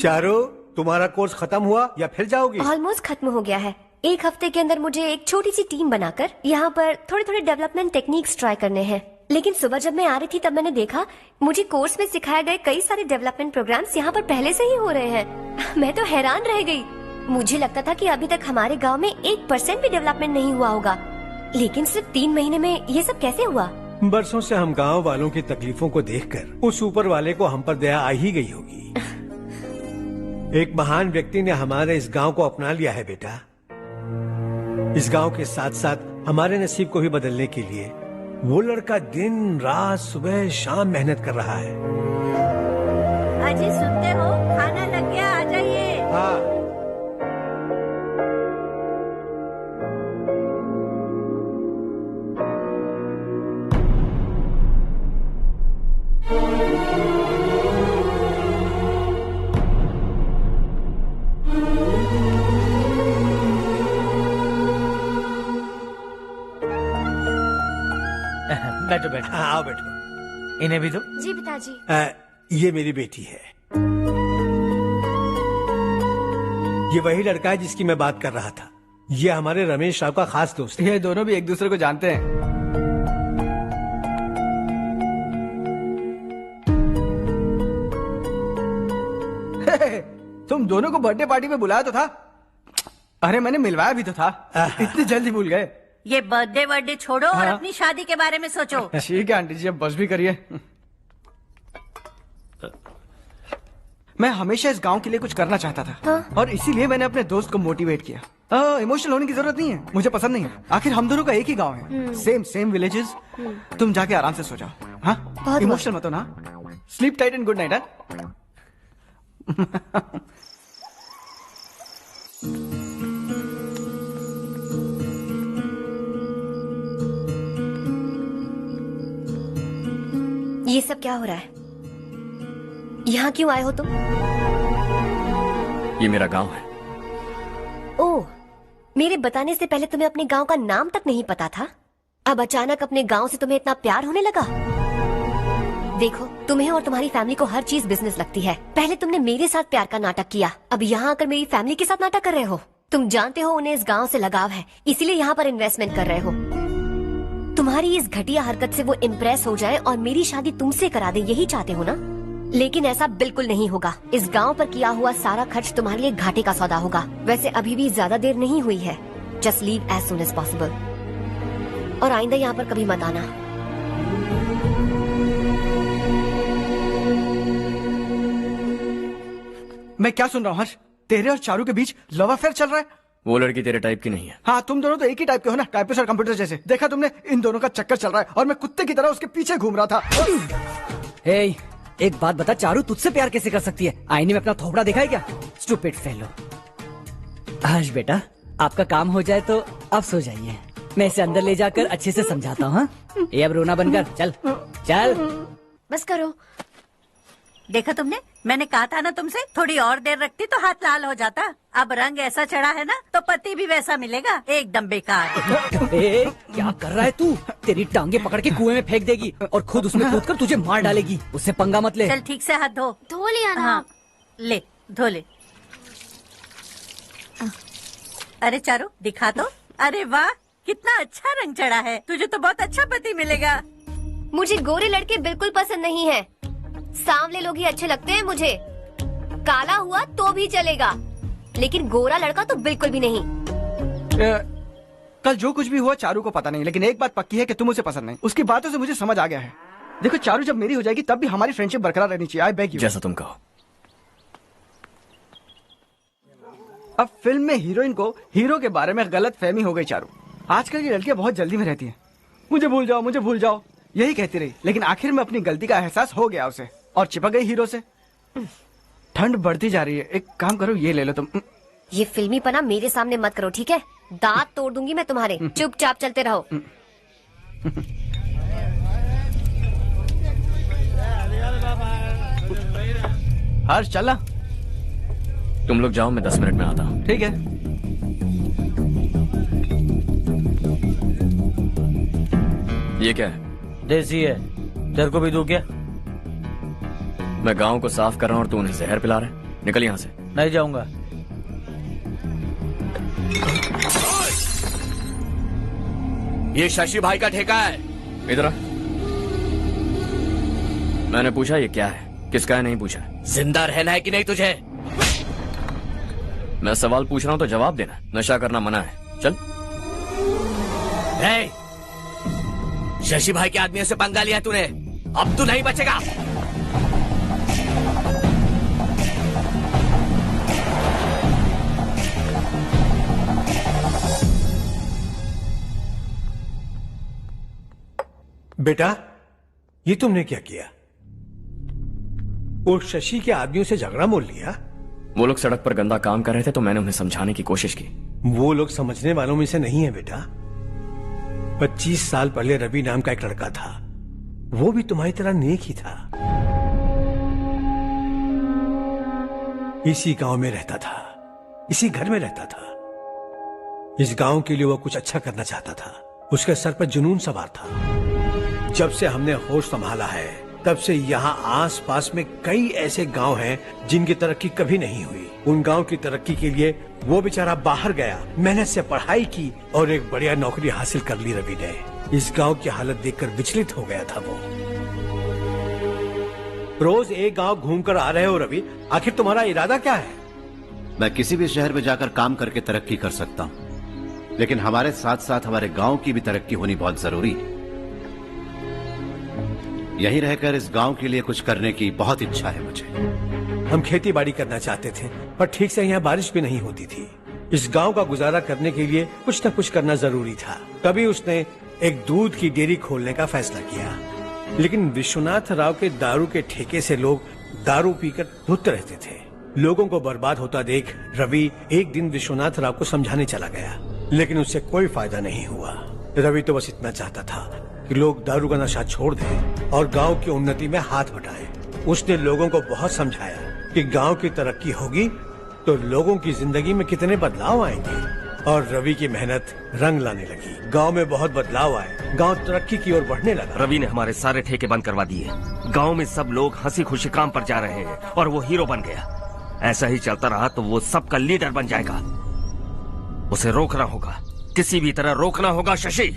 चारो, तुम्हारा कोर्स खत्म हुआ या फिर जाओगी? ऑलमोस्ट खत्म हो गया है। एक हफ्ते के अंदर मुझे एक छोटी सी टीम बनाकर यहाँ पर थोड़े थोड़े डेवलपमेंट टेक्निक्स ट्राई करने हैं। लेकिन सुबह जब मैं आ रही थी तब मैंने देखा मुझे कोर्स में सिखाए गए कई सारे डेवलपमेंट प्रोग्राम्स यहाँ पर पहले से ही हो रहे हैं। मैं तो हैरान रह गई। मुझे लगता था कि अभी तक हमारे गाँव में 1% भी डेवलपमेंट नहीं हुआ होगा, लेकिन सिर्फ 3 महीने में ये सब कैसे हुआ? बरसों से हम गांव वालों की तकलीफों को देखकर उस ऊपर वाले को हम पर दया आ ही गई होगी। एक महान व्यक्ति ने हमारे इस गांव को अपना लिया है बेटा। इस गांव के साथ साथ हमारे नसीब को भी बदलने के लिए वो लड़का दिन रात सुबह शाम मेहनत कर रहा है। अजी सुनते हो, खाना लग गया, आ जाइए। हाँ। बैठो बैठो। आओ बैठो। इन्हें भी दो। जी पिताजी। ये मेरी बेटी है। ये वही लड़का है जिसकी मैं बात कर रहा था। ये हमारे रमेश राव का खास दोस्त है। ये दोनों भी एक दूसरे को जानते हैं। तुम दोनों को बर्थडे पार्टी में बुलाया तो था, अरे मैंने मिलवाया भी तो था, इतनी जल्दी भूल गए। ये बर्थडे छोड़ो और हाँ। अपनी शादी के बारे में सोचो। ठीक है आंटी जी, अब बस भी करिए। मैं हमेशा इस गांव के लिए कुछ करना चाहता था। हाँ? और इसीलिए मैंने अपने दोस्त को मोटिवेट किया। इमोशनल होने की जरूरत नहीं है, मुझे पसंद नहीं है। आखिर हम दोनों का एक ही गांव है, सेम विलेजेस। तुम जाके आराम से सो जाओ। हाँ, इमोशनल मत हो ना। Sleep tight and good night. ये सब क्या हो रहा है? यहाँ क्यों आए हो तुम? ये मेरा गांव है। ओह, मेरे बताने से पहले तुम्हें अपने गांव का नाम तक नहीं पता था? अब अचानक अपने गांव से तुम्हें इतना प्यार होने लगा? देखो, तुम्हें और तुम्हारी फैमिली को हर चीज बिजनेस लगती है। पहले तुमने मेरे साथ प्यार का नाटक किया, अब यहाँ आकर मेरी फैमिली के साथ नाटक कर रहे हो। तुम जानते हो उन्हें इस गांव से लगाव है, इसीलिए यहाँ पर इन्वेस्टमेंट कर रहे हो। तुम्हारी इस घटिया हरकत से वो इम्प्रेस हो जाए और मेरी शादी तुमसे करा दे, यही चाहते हो ना? लेकिन ऐसा बिल्कुल नहीं होगा। इस गांव पर किया हुआ सारा खर्च तुम्हारे लिए घाटे का सौदा होगा। वैसे अभी भी ज्यादा देर नहीं हुई है। Just leave as soon as possible और आइंदा यहाँ पर कभी मत आना। मैं क्या सुन रहा हूँ हर्ष? तेरे और चारू के बीच लव अफेयर चल रहा है? वो लड़की तेरे टाइप की नहीं है। हाँ, तुम दोनों तो एक ही टाइप के हो ना, टाइपिस्ट और कंप्यूटर जैसे। देखा तुमने, इन दोनों का चक्कर चल रहा है और मैं कुत्ते की तरह उसके पीछे घूम रहा था। हे, एक बात बता, चारू तुझसे प्यार कैसे कर सकती है? आईने में अपना थोबड़ा देखा है क्या? Stupid fellow. हर्ष बेटा, आपका काम हो जाए तो आप सो जाइए। मैं इसे अंदर ले जाकर अच्छे से समझाता हूँ। ये अब रोना बनकर चल चल। बस करो। देखा तुमने, मैंने कहा था ना तुमसे, थोड़ी और देर रखती तो हाथ लाल हो जाता। अब रंग ऐसा चढ़ा है ना तो पति भी वैसा मिलेगा, एकदम बेकार। ए, क्या कर रहा है तू? तेरी टांगे पकड़ के कुएं में फेंक देगी और खुद उसमें कूदकर तुझे मार डालेगी। उससे पंगा मत ले। चल ठीक से हाथ धो लिया ना? हाँ, ले धो ले। अरे चारू दिखा तो। अरे वाह, कितना अच्छा रंग चढ़ा है। तुझे तो बहुत अच्छा पति मिलेगा। मुझे गोरे लड़के बिल्कुल पसंद नहीं है। सांवले लोग ही अच्छे लगते हैं मुझे। काला हुआ तो भी चलेगा, लेकिन गोरा लड़का तो बिल्कुल भी नहीं। कल जो कुछ भी हुआ चारू को पता नहीं, लेकिन एक बात पक्की है कि तुम उसे पसंद नहीं। उसकी बातों से मुझे समझ आ गया है। देखो चारू जब मेरी हो जाएगी तब भी हमारी फ्रेंडशिप बरकरार रहनी चाहिए। I beg you. जैसा तुम कहो। अब फिल्म में हीरोइन को हीरो के बारे में गलत फहमी हो गई चारू। आजकल की लड़कियां बहुत जल्दी में रहती हैं। मुझे भूल जाओ, मुझे भूल जाओ, यही कहती रही। लेकिन आखिर में अपनी गलती का एहसास हो गया उसे और चिपक गई हीरो से। ठंड बढ़ती जा रही है, एक काम करो, ये ले लो तुम। ये फिल्मी पना मेरे सामने मत करो, ठीक है? दांत तोड़ दूंगी मैं तुम्हारे। चुपचाप चलते रहो। हर्ष चला। तुम लोग जाओ, मैं 10 मिनट में आता हूँ। ठीक है। ये क्या है? देसी है। तेरे को भी दूं क्या? मैं गांव को साफ कर रहा हूँ और तू उन्हें जहर पिला रहा है। निकल यहाँ से। नहीं जाऊंगा। ये शशि भाई का ठेका है। इधर आ। मैंने पूछा ये क्या है, किसका है, नहीं पूछा। जिंदा रहना है कि नहीं तुझे? मैं सवाल पूछ रहा हूँ तो जवाब देना। नशा करना मना है। चल। शशि भाई के आदमियों से पंगा लिया तूने, अब तू नहीं बचेगा। बेटा, ये तुमने क्या किया? वो शशि के आदमियों से झगड़ा मोल लिया? वो लोग सड़क पर गंदा काम कर रहे थे तो मैंने उन्हें समझाने की कोशिश की। वो लोग समझने वालों में से नहीं है बेटा। 25 साल पहले रवि नाम का एक लड़का था, वो भी तुम्हारी तरह नेक ही था। इसी गांव में रहता था, इसी घर में रहता था। इस गांव के लिए वो कुछ अच्छा करना चाहता था। उसके सर पर जुनून सवार था। जब से हमने होश संभाला है तब से यहाँ आस पास में कई ऐसे गांव हैं जिनकी तरक्की कभी नहीं हुई। उन गांव की तरक्की के लिए वो बेचारा बाहर गया, मेहनत से पढ़ाई की और एक बढ़िया नौकरी हासिल कर ली रवि ने। इस गांव की हालत देखकर विचलित हो गया था वो। रोज एक गांव घूमकर आ रहे हो रवि, आखिर तुम्हारा इरादा क्या है? मैं किसी भी शहर में जाकर काम करके तरक्की कर सकता हूं, लेकिन हमारे साथ साथ हमारे गांव की भी तरक्की होनी बहुत जरूरी है। यहीं रहकर इस गांव के लिए कुछ करने की बहुत इच्छा है मुझे। हम खेती बाड़ी करना चाहते थे, पर ठीक से यहाँ बारिश भी नहीं होती थी। इस गांव का गुजारा करने के लिए कुछ न कुछ करना जरूरी था। तभी उसने एक दूध की डेयरी खोलने का फैसला किया। लेकिन विश्वनाथ राव के दारू के ठेके से लोग दारू पीकर धुत रहते थे। लोगों को बर्बाद होता देख रवि एक दिन विश्वनाथ राव को समझाने चला गया, लेकिन उससे कोई फायदा नहीं हुआ। रवि तो बस इतना चाहता था कि लोग दारू का नशा छोड़ दें और गांव की उन्नति में हाथ बटाएं। उसने लोगों को बहुत समझाया कि गांव की तरक्की होगी तो लोगों की जिंदगी में कितने बदलाव आएंगे, और रवि की मेहनत रंग लाने लगी। गांव में बहुत बदलाव आए, गांव तरक्की की ओर बढ़ने लगा। रवि ने हमारे सारे ठेके बंद करवा दिए। गांव में सब लोग हंसी खुशी काम पर जा रहे हैं और वो हीरो बन गया। ऐसा ही चलता रहा तो वो सबका लीडर बन जाएगा। उसे रोकना होगा, किसी भी तरह रोकना होगा शशि।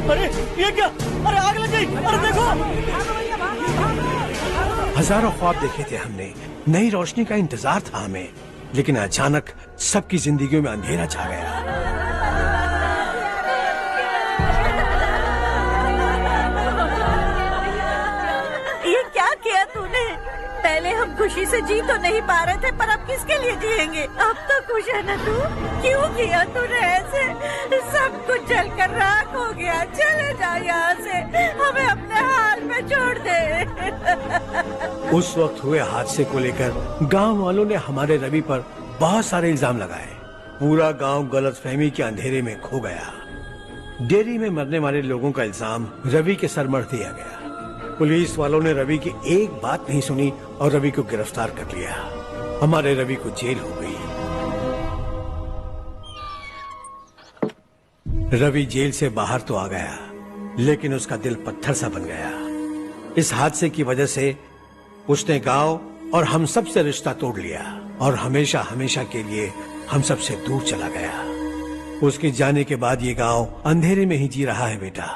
अरे ये क्या? अरे आग लग गई! अरे देखो! हजारों ख्वाब देखे थे हमने, नई रोशनी का इंतजार था हमें, लेकिन अचानक सबकी जिंदगियों में अंधेरा छा गया। ये क्या किया तूने? पहले हम खुशी से जी तो नहीं पा रहे थे, पर अब किसके लिए जिएंगे? अब तो खुश है ना तू? क्यों किया तूने ऐसे? सब कुछ जलकर राख हो गया। चले जा यहाँ से, हमें अपने हाल में छोड़ दे। उस वक्त हुए हादसे को लेकर गांव वालों ने हमारे रवि पर बहुत सारे इल्जाम लगाए। पूरा गांव गलतफहमी के अंधेरे में खो गया। डेयरी में मरने वाले लोगों का इल्जाम रवि के सर मढ़ दिया गया। पुलिस वालों ने रवि की एक बात नहीं सुनी और रवि को गिरफ्तार कर लिया। हमारे रवि को जेल हो गई। रवि जेल से बाहर तो आ गया, लेकिन उसका दिल पत्थर सा बन गया। इस हादसे की वजह से उसने गांव और हम सब से रिश्ता तोड़ लिया और हमेशा हमेशा के लिए हम सब से दूर चला गया। उसके जाने के बाद ये गांव अंधेरे में ही जी रहा है बेटा।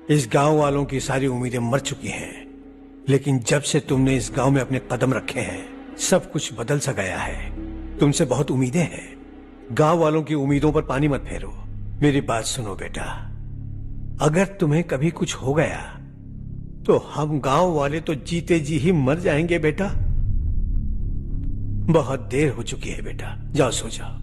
इस गांव वालों की सारी उम्मीदें मर चुकी हैं, लेकिन जब से तुमने इस गांव में अपने कदम रखे हैं सब कुछ बदल सा गया है। तुमसे बहुत उम्मीदें हैं। गांव वालों की उम्मीदों पर पानी मत फेरो। मेरी बात सुनो बेटा, अगर तुम्हें कभी कुछ हो गया तो हम गांव वाले तो जीते जी ही मर जाएंगे बेटा। बहुत देर हो चुकी है बेटा, जाओ सो जाओ।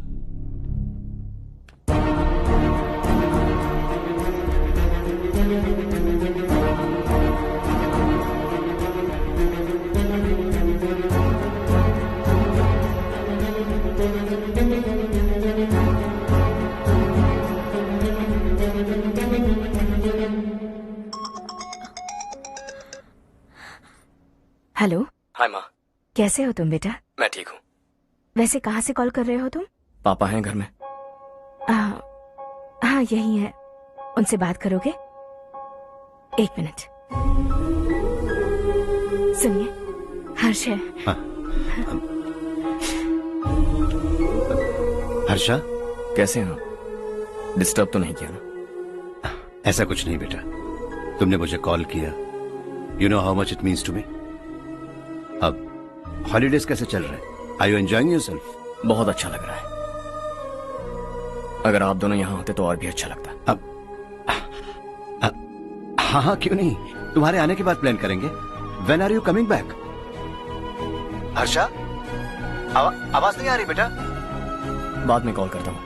हेलो। हाय माँ। कैसे हो तुम बेटा? मैं ठीक हूँ। वैसे कहाँ से कॉल कर रहे हो तुम? पापा हैं घर में। हाँ यही है। उनसे बात करोगे? एक मिनट। सुनिए, हर्ष है। हर्षा, कैसे हैं आप? डिस्टर्ब तो नहीं किया ना? ऐसा कुछ नहीं बेटा, तुमने मुझे कॉल किया। You know how much it means to me. अब हॉलीडेज कैसे चल रहे हैं? Are you enjoying yourself? बहुत अच्छा लग रहा है। अगर आप दोनों यहाँ होते तो और भी अच्छा लगता। अब हाँ हाँ क्यों नहीं, तुम्हारे आने के बाद प्लान करेंगे। When are you coming back? Harsha, आवाज नहीं आ रही बेटा। बाद में कॉल करता हूँ।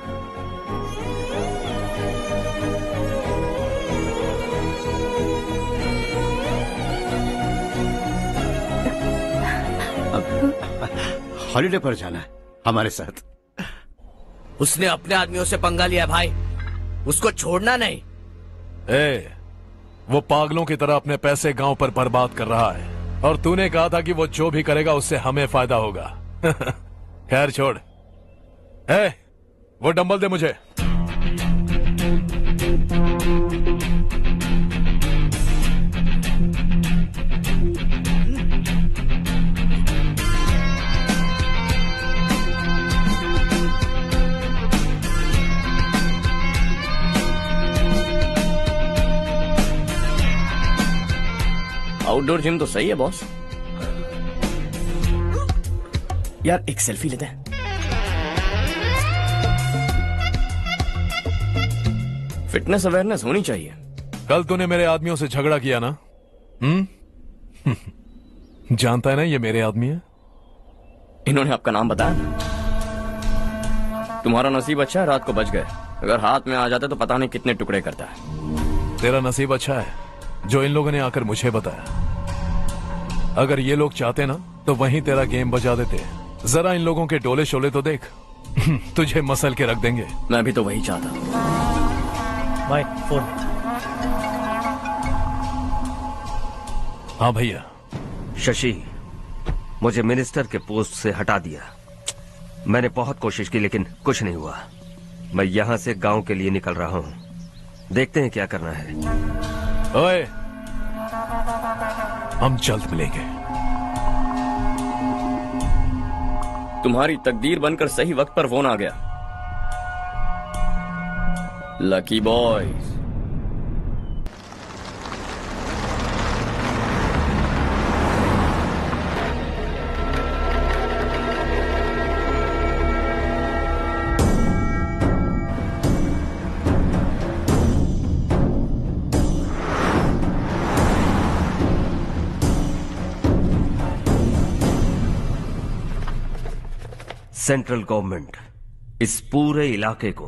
हॉलीडे पर जाना है हमारे साथ। उसने अपने आदमियों से पंगा लिया भाई, उसको छोड़ना नहीं। वो पागलों की तरह अपने पैसे गांव पर बर्बाद कर रहा है और तूने कहा था कि वो जो भी करेगा उससे हमें फायदा होगा। खैर छोड़। वो डंबल दे मुझे। आउटडोर जिम तो सही है बॉस। यार एक सेल्फी लेते हैं। फिटनेस अवेयरनेस होनी चाहिए। कल तूने मेरे आदमियों से झगड़ा किया ना? जानता है ना ये मेरे आदमी है। इन्होंने आपका नाम बताया? तुम्हारा नसीब अच्छा है रात को बच गए, अगर हाथ में आ जाते तो पता नहीं कितने टुकड़े करता है। तेरा नसीब अच्छा है जो इन लोगों ने आकर मुझे बताया। अगर ये लोग चाहते ना तो वहीं तेरा गेम बजा देते। जरा इन लोगों के डोले शोले तो देख। तुझे मसल के रख देंगे। मैं भी तो वही चाहता। Bye phone. हाँ भैया। शशि, मुझे मिनिस्टर के पोस्ट से हटा दिया। मैंने बहुत कोशिश की लेकिन कुछ नहीं हुआ। मैं यहाँ से गांव के लिए निकल रहा हूँ। देखते हैं क्या करना है। ओए, हम जल्द मिलेंगे। तुम्हारी तकदीर बनकर सही वक्त पर फोन आ गया। Lucky boys. सेंट्रल गवर्नमेंट इस पूरे इलाके को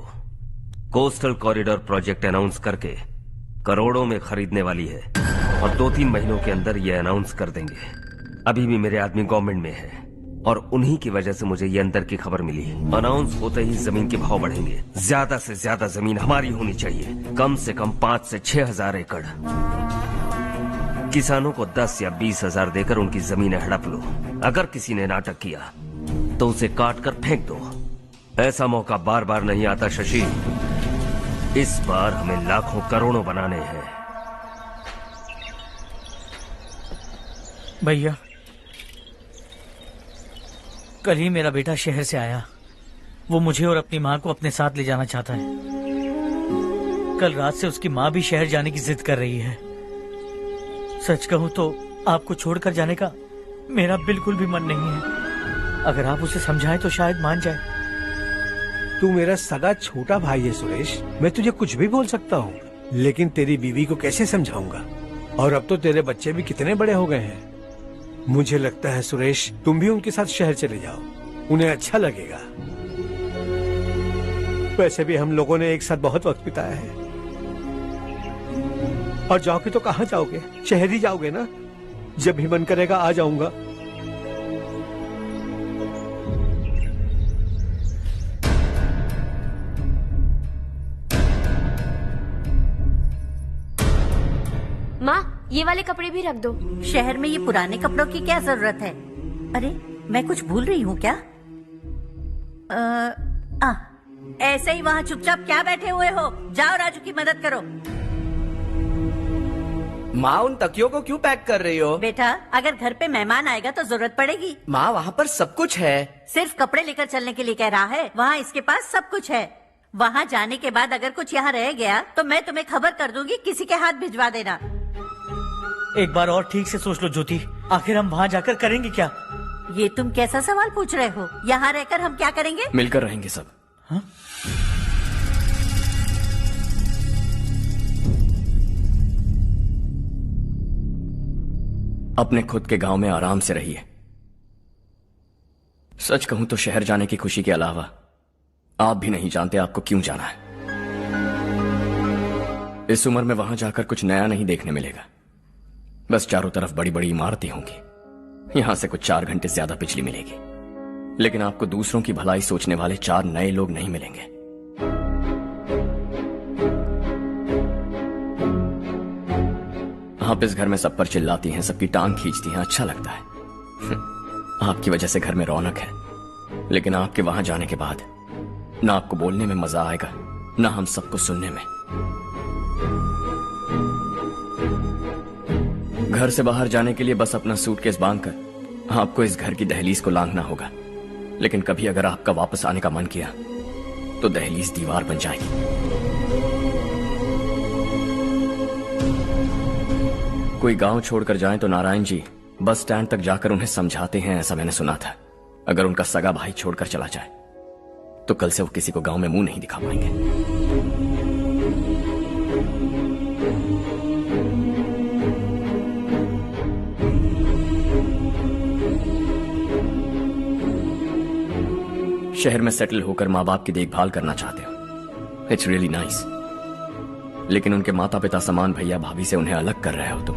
कोस्टल कॉरिडोर प्रोजेक्ट अनाउंस करके करोड़ों में खरीदने वाली है और 2-3 महीनों के अंदर ये अनाउंस कर देंगे। अभी भी मेरे आदमी गवर्नमेंट में है और उन्हीं की वजह से मुझे ये अंदर की खबर मिली। अनाउंस होते ही जमीन के भाव बढ़ेंगे। ज्यादा से ज्यादा जमीन हमारी होनी चाहिए, कम से कम 5 से 6 हजार एकड़। किसानों को 10 या 20 हजार देकर उनकी जमीनें हड़प लो। अगर किसी ने नाटक किया तो उसे काट कर फेंक दो। ऐसा मौका बार बार नहीं आता शशि। इस बार हमें लाखों करोड़ों बनाने हैं। भैया, कल ही मेरा बेटा शहर से आया। वो मुझे और अपनी माँ को अपने साथ ले जाना चाहता है। कल रात से उसकी माँ भी शहर जाने की जिद कर रही है। सच कहूँ तो आपको छोड़कर जाने का मेरा बिल्कुल भी मन नहीं है। अगर आप उसे समझाएं तो शायद मान जाए। तू मेरा सगा छोटा भाई है सुरेश, मैं तुझे कुछ भी बोल सकता हूँ, लेकिन तेरी बीवी को कैसे समझाऊंगा? और अब तो तेरे बच्चे भी कितने बड़े हो गए हैं। मुझे लगता है सुरेश, तुम भी उनके साथ शहर चले जाओ, उन्हें अच्छा लगेगा। वैसे भी हम लोगों ने एक साथ बहुत वक्त बिताया है। और जाओगे तो कहाँ जाओगे? शहर ही जाओगे ना? जब भी मन करेगा आ जाऊंगा। माँ, ये वाले कपड़े भी रख दो। शहर में ये पुराने कपड़ों की क्या जरूरत है? अरे, मैं कुछ भूल रही हूँ क्या? ऐसे ही वहाँ चुपचाप क्या बैठे हुए हो? जाओ राजू की मदद करो। माँ, उन तकियों को क्यों पैक कर रही हो? बेटा, अगर घर पे मेहमान आएगा तो जरूरत पड़ेगी। माँ, वहाँ पर सब कुछ है। सिर्फ कपड़े लेकर चलने के लिए कह रहा है? वहाँ इसके पास सब कुछ है। वहाँ जाने के बाद अगर कुछ यहाँ रह गया तो मैं तुम्हें खबर कर दूंगी, किसी के हाथ भिजवा देना। एक बार और ठीक से सोच लो ज्योति, आखिर हम वहाँ जाकर करेंगे क्या? ये तुम कैसा सवाल पूछ रहे हो? यहाँ रहकर हम क्या करेंगे? मिलकर रहेंगे सब। हाँ? अपने खुद के गांव में आराम से रहिए। सच कहूं तो शहर जाने की खुशी के अलावा आप भी नहीं जानते आपको क्यों जाना है। इस उम्र में वहां जाकर कुछ नया नहीं देखने मिलेगा। बस चारों तरफ बड़ी बड़ी इमारतें होंगी। यहां से कुछ 4 घंटे ज्यादा बिजली मिलेगी, लेकिन आपको दूसरों की भलाई सोचने वाले 4 नए लोग नहीं मिलेंगे। आप इस घर में सब पर चिल्लाती हैं, सबकी टांग खींचती हैं, अच्छा लगता है। आपकी वजह से घर में रौनक है, लेकिन आपके वहां जाने के बाद ना आपको बोलने में मजा आएगा, ना हम सबको सुनने में। घर से बाहर जाने के लिए बस अपना सूटकेस बांधकर आपको इस घर की दहलीज को लांघना होगा, लेकिन कभी अगर आपका वापस आने का मन किया तो दहलीज दीवार बन जाएगी। कोई गांव छोड़कर जाए तो नारायण जी बस स्टैंड तक जाकर उन्हें समझाते हैं, ऐसा मैंने सुना था। अगर उनका सगा भाई छोड़कर चला जाए तो कल से वो किसी को गांव में मुंह नहीं दिखा पाएंगे। शहर में सेटल होकर माँ बाप की देखभाल करना चाहते हो, इट्स रियली नाइस। लेकिन उनके माता पिता समान भैया भाभी से उन्हें अलग कर रहे हो तुम।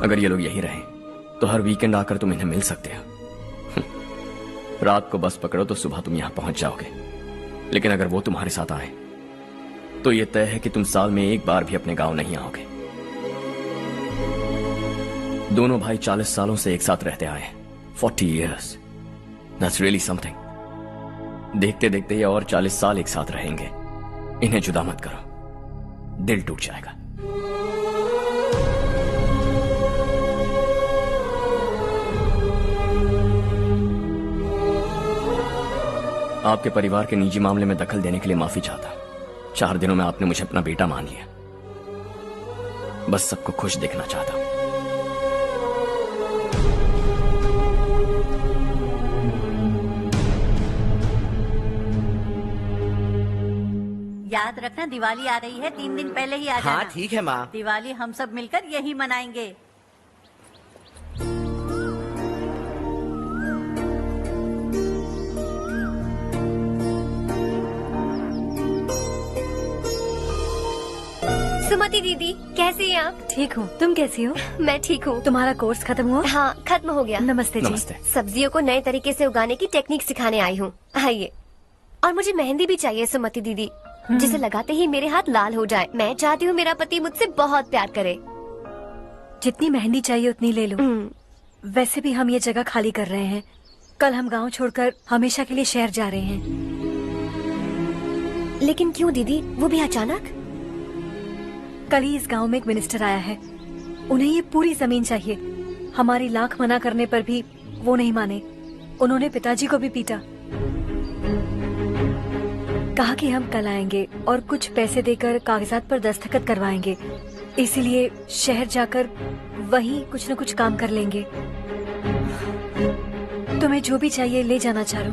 अगर ये लोग यही रहे तो हर वीकेंड आकर तुम इन्हें मिल सकते हो। रात को बस पकड़ो तो सुबह तुम यहां पहुंच जाओगे। लेकिन अगर वो तुम्हारे साथ आए तो ये तय है कि तुम साल में एक बार भी अपने गांव नहीं आओगे। दोनों भाई 40 सालों से एक साथ रहते आए, 40 years, that's really something। देखते देखते ये और 40 साल एक साथ रहेंगे। इन्हें जुदा मत करो, दिल टूट जाएगा। आपके परिवार के निजी मामले में दखल देने के लिए माफी चाहता। 4 दिनों में आपने मुझे अपना बेटा मान लिया। बस सबको खुश देखना चाहता। याद रखना दिवाली आ रही है, 3 दिन पहले ही आ जाना। हाँ ठीक है माँ। दिवाली हम सब मिलकर यही मनाएंगे। सुमति दीदी, कैसी हैं आप? ठीक हूँ, तुम कैसी हो? मैं ठीक हूँ। तुम्हारा कोर्स खत्म हुआ? हाँ, खत्म हो गया। नमस्ते जी। नमस्ते। सब्जियों को नए तरीके से उगाने की टेक्निक सिखाने आई हूँ। आइए। और मुझे मेहंदी भी चाहिए सुमति दीदी, जिसे लगाते ही मेरे हाथ लाल हो जाए। मैं चाहती हूँ मेरा पति मुझसे बहुत प्यार करे। जितनी मेहंदी चाहिए उतनी ले लो। वैसे भी हम ये जगह खाली कर रहे हैं। कल हम गांव छोड़कर हमेशा के लिए शहर जा रहे हैं। लेकिन क्यों दीदी, वो भी अचानक? कल ही इस गांव में एक मिनिस्टर आया है। उन्हें ये पूरी जमीन चाहिए। हमारी लाख मना करने पर भी वो नहीं माने। उन्होंने पिताजी को भी पीटा। कहा कि हम कल आएंगे और कुछ पैसे देकर कागजात पर दस्तखत करवाएंगे। इसीलिए शहर जाकर वहीं कुछ न कुछ काम कर लेंगे। तुम्हें जो भी चाहिए ले जाना चारू।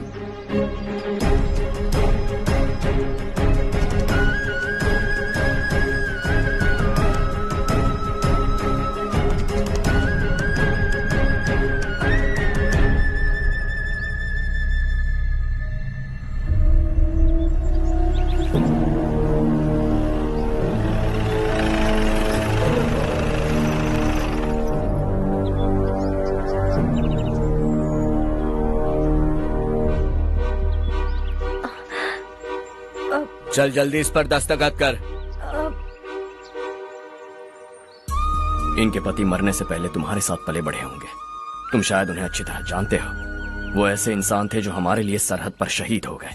चल जल्दी इस पर दस्तखत कर। इनके पति मरने से पहले तुम्हारे साथ पले बढ़े होंगे। तुम शायद उन्हें अच्छी तरह जानते हो। वो ऐसे इंसान थे जो हमारे लिए सरहद पर शहीद हो गए।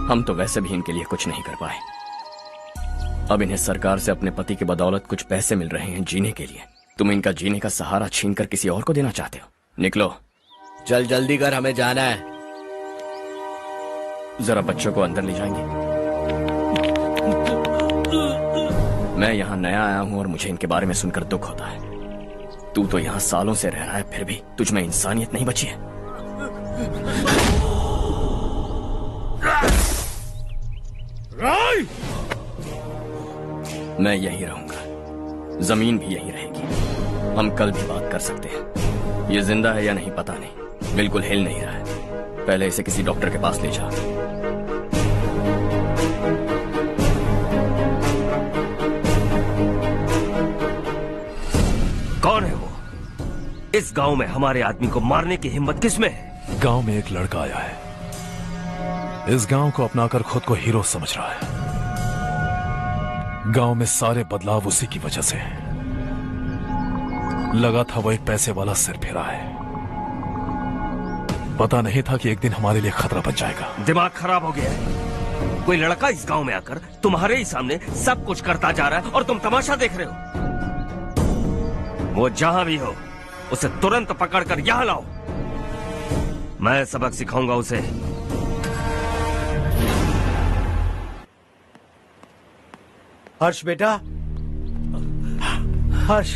हम तो वैसे भी इनके लिए कुछ नहीं कर पाए। अब इन्हें सरकार से अपने पति की बदौलत कुछ पैसे मिल रहे हैं जीने के लिए। तुम इनका जीने का सहारा छीनकर किसी और को देना चाहते हो? निकलो। चल जल्दी कर, हमें जाना है। जरा बच्चों को अंदर ले जाएंगे? मैं यहाँ नया आया हूँ और मुझे इनके बारे में सुनकर दुख होता है। तू तो यहाँ सालों से रह रहा है, फिर भी तुझ में इंसानियत नहीं बची है। मैं यहीं रहूंगा, जमीन भी यहीं रहेगी। हम कल भी बात कर सकते हैं। ये जिंदा है या नहीं पता नहीं, बिल्कुल हिल नहीं रहा है। पहले इसे किसी डॉक्टर के पास ले जा। कौन है वो? इस गांव में हमारे आदमी को मारने की हिम्मत किसमें है? गांव में एक लड़का आया है। इस गांव को अपनाकर खुद को हीरो समझ रहा है। गांव में सारे बदलाव उसी की वजह से हैं। लगा था वो एक पैसे वाला सिर फेरा है। पता नहीं था कि एक दिन हमारे लिए खतरा बन जाएगा। दिमाग खराब हो गया है। कोई लड़का इस गांव में आकर तुम्हारे ही सामने सब कुछ करता जा रहा है और तुम तमाशा देख रहे हो। वो जहां भी हो उसे तुरंत पकड़कर यहां लाओ। मैं सबक सिखाऊंगा उसे। हर्ष बेटा, हर्ष,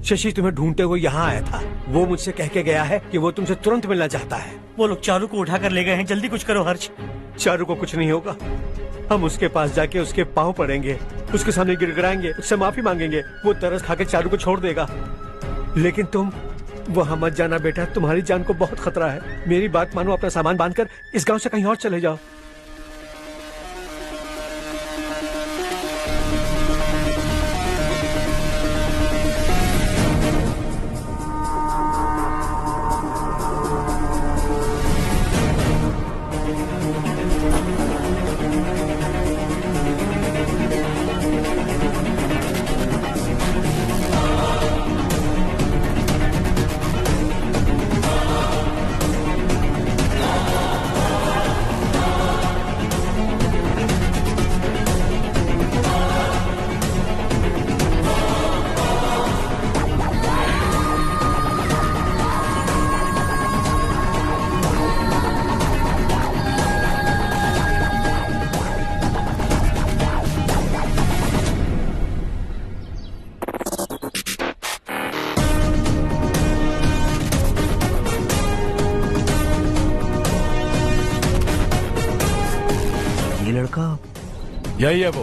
शशि तुम्हें ढूंढते हुए यहाँ आया था। वो मुझसे कह के गया है कि वो तुमसे तुरंत मिलना चाहता है। वो लोग चारू को उठाकर ले गए हैं, जल्दी कुछ करो हर्ष। चारू को कुछ नहीं होगा, हम उसके पास जाके उसके पांव पड़ेंगे, उसके सामने गिड़गिड़ाएंगे, उससे माफी मांगेंगे, वो तरस खा के चारू को छोड़ देगा। लेकिन तुम वहां मत जाना बेटा, तुम्हारी जान को बहुत खतरा है। मेरी बात मानो, अपना सामान बांधकर इस गांव से कहीं और चले जाओ। यही है वो।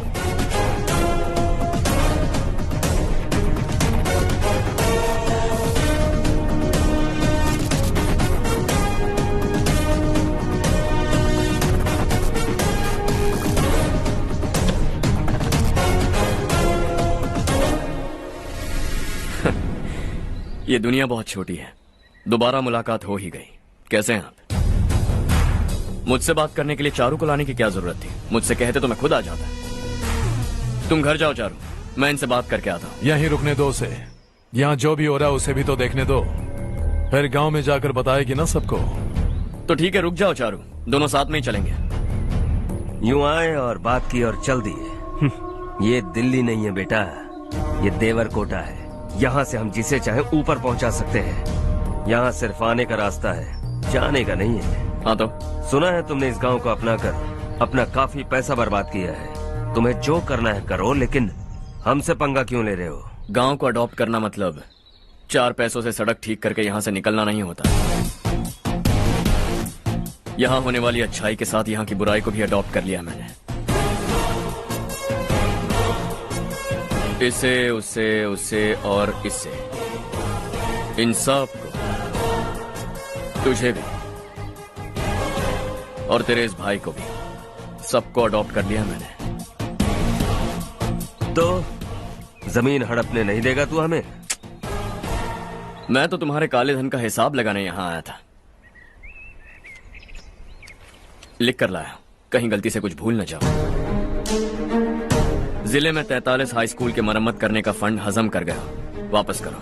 ये दुनिया बहुत छोटी है, दोबारा मुलाकात हो ही गई। कैसे हैं आप? मुझसे बात करने के लिए चारू को लाने की क्या जरूरत थी? मुझसे कहते तो मैं खुद आ जाता। तुम घर जाओ चारू, मैं इनसे बात करके आता हूँ। यहीं रुकने दो उसे, यहाँ जो भी हो रहा है उसे भी तो देखने दो, फिर गांव में जाकर बताएगी ना सबको। तो ठीक है, रुक जाओ चारू, दोनों साथ में ही चलेंगे। यूं आए और बात की और चल दिए। ये दिल्ली नहीं है बेटा, ये देवरकोटा है। यहाँ से हम जिसे चाहे ऊपर पहुँचा सकते हैं। यहाँ सिर्फ आने का रास्ता है, जाने का नहीं है। हाँ तो सुना है तुमने इस गांव को अपना कर अपना काफी पैसा बर्बाद किया है। तुम्हें जो करना है करो, लेकिन हमसे पंगा क्यों ले रहे हो? गांव को अडॉप्ट करना मतलब 4 पैसों से सड़क ठीक करके यहाँ से निकलना नहीं होता। यहाँ होने वाली अच्छाई के साथ यहाँ की बुराई को भी अडॉप्ट कर लिया मैंने। इसे, उससे, उससे और इससे, इन सब को, तुझे भी और तेरे इस भाई को भी, सबको अडॉप्ट कर लिया मैंने। तो जमीन हड़पने नहीं देगा तू हमें? मैं तो तुम्हारे काले धन का हिसाब लगाने यहाँ आया था। लिख कर लाया, कहीं गलती से कुछ भूल न जाओ। जिले में 43 हाई स्कूल के मरम्मत करने का फंड हजम कर गया, वापस करो।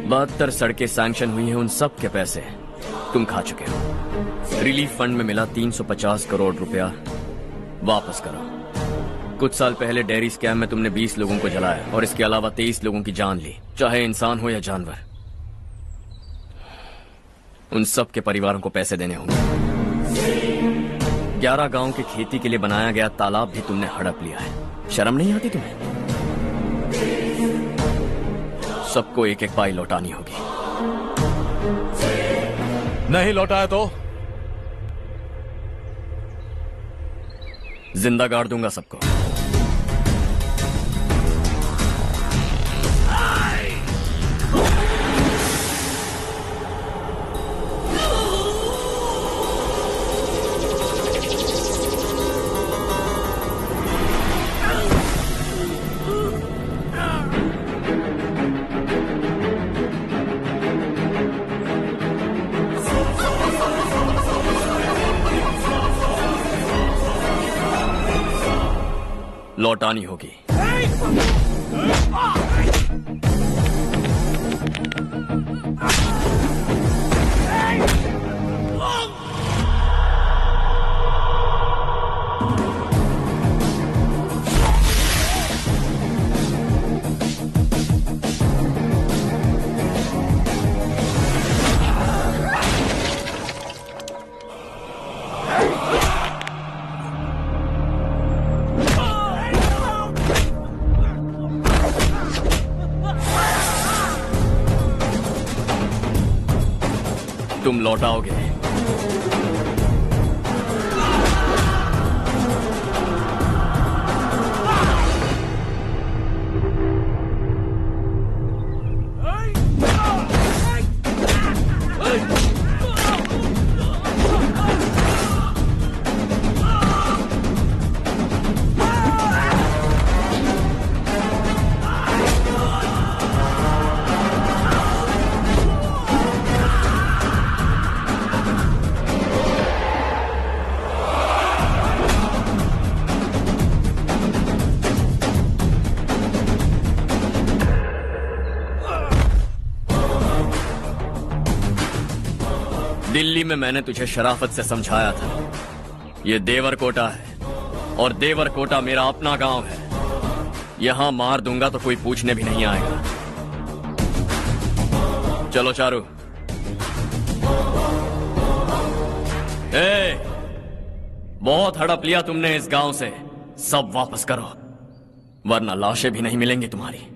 72 सड़कें सैंक्शन हुई हैं, उन सब के पैसे तुम खा चुके हो। रिलीफ फंड में मिला 350 करोड़ रुपया, वापस करो। कुछ साल पहले डेयरी स्कैम में तुमने 20 लोगों को जलाया और इसके अलावा 23 लोगों की जान ली, चाहे इंसान हो या जानवर। उन सब के परिवारों को पैसे देने होंगे। 11 गांव की खेती के लिए बनाया गया तालाब भी तुमने हड़प लिया है। शर्म नहीं आती तुम्हें? सबको एक एक पाई लौटानी होगी। नहीं लौटाया तो जिंदा गाड़ दूंगा सबको। लौटानी होगी। तुम लौटाओगे। दिल्ली में मैंने तुझे शराफत से समझाया था, ये देवरकोटा है और देवरकोटा मेरा अपना गांव है। यहां मार दूंगा तो कोई पूछने भी नहीं आएगा। चलो चारू। बहुत हड़प लिया तुमने इस गांव से, सब वापस करो वरना लाशें भी नहीं मिलेंगी तुम्हारी।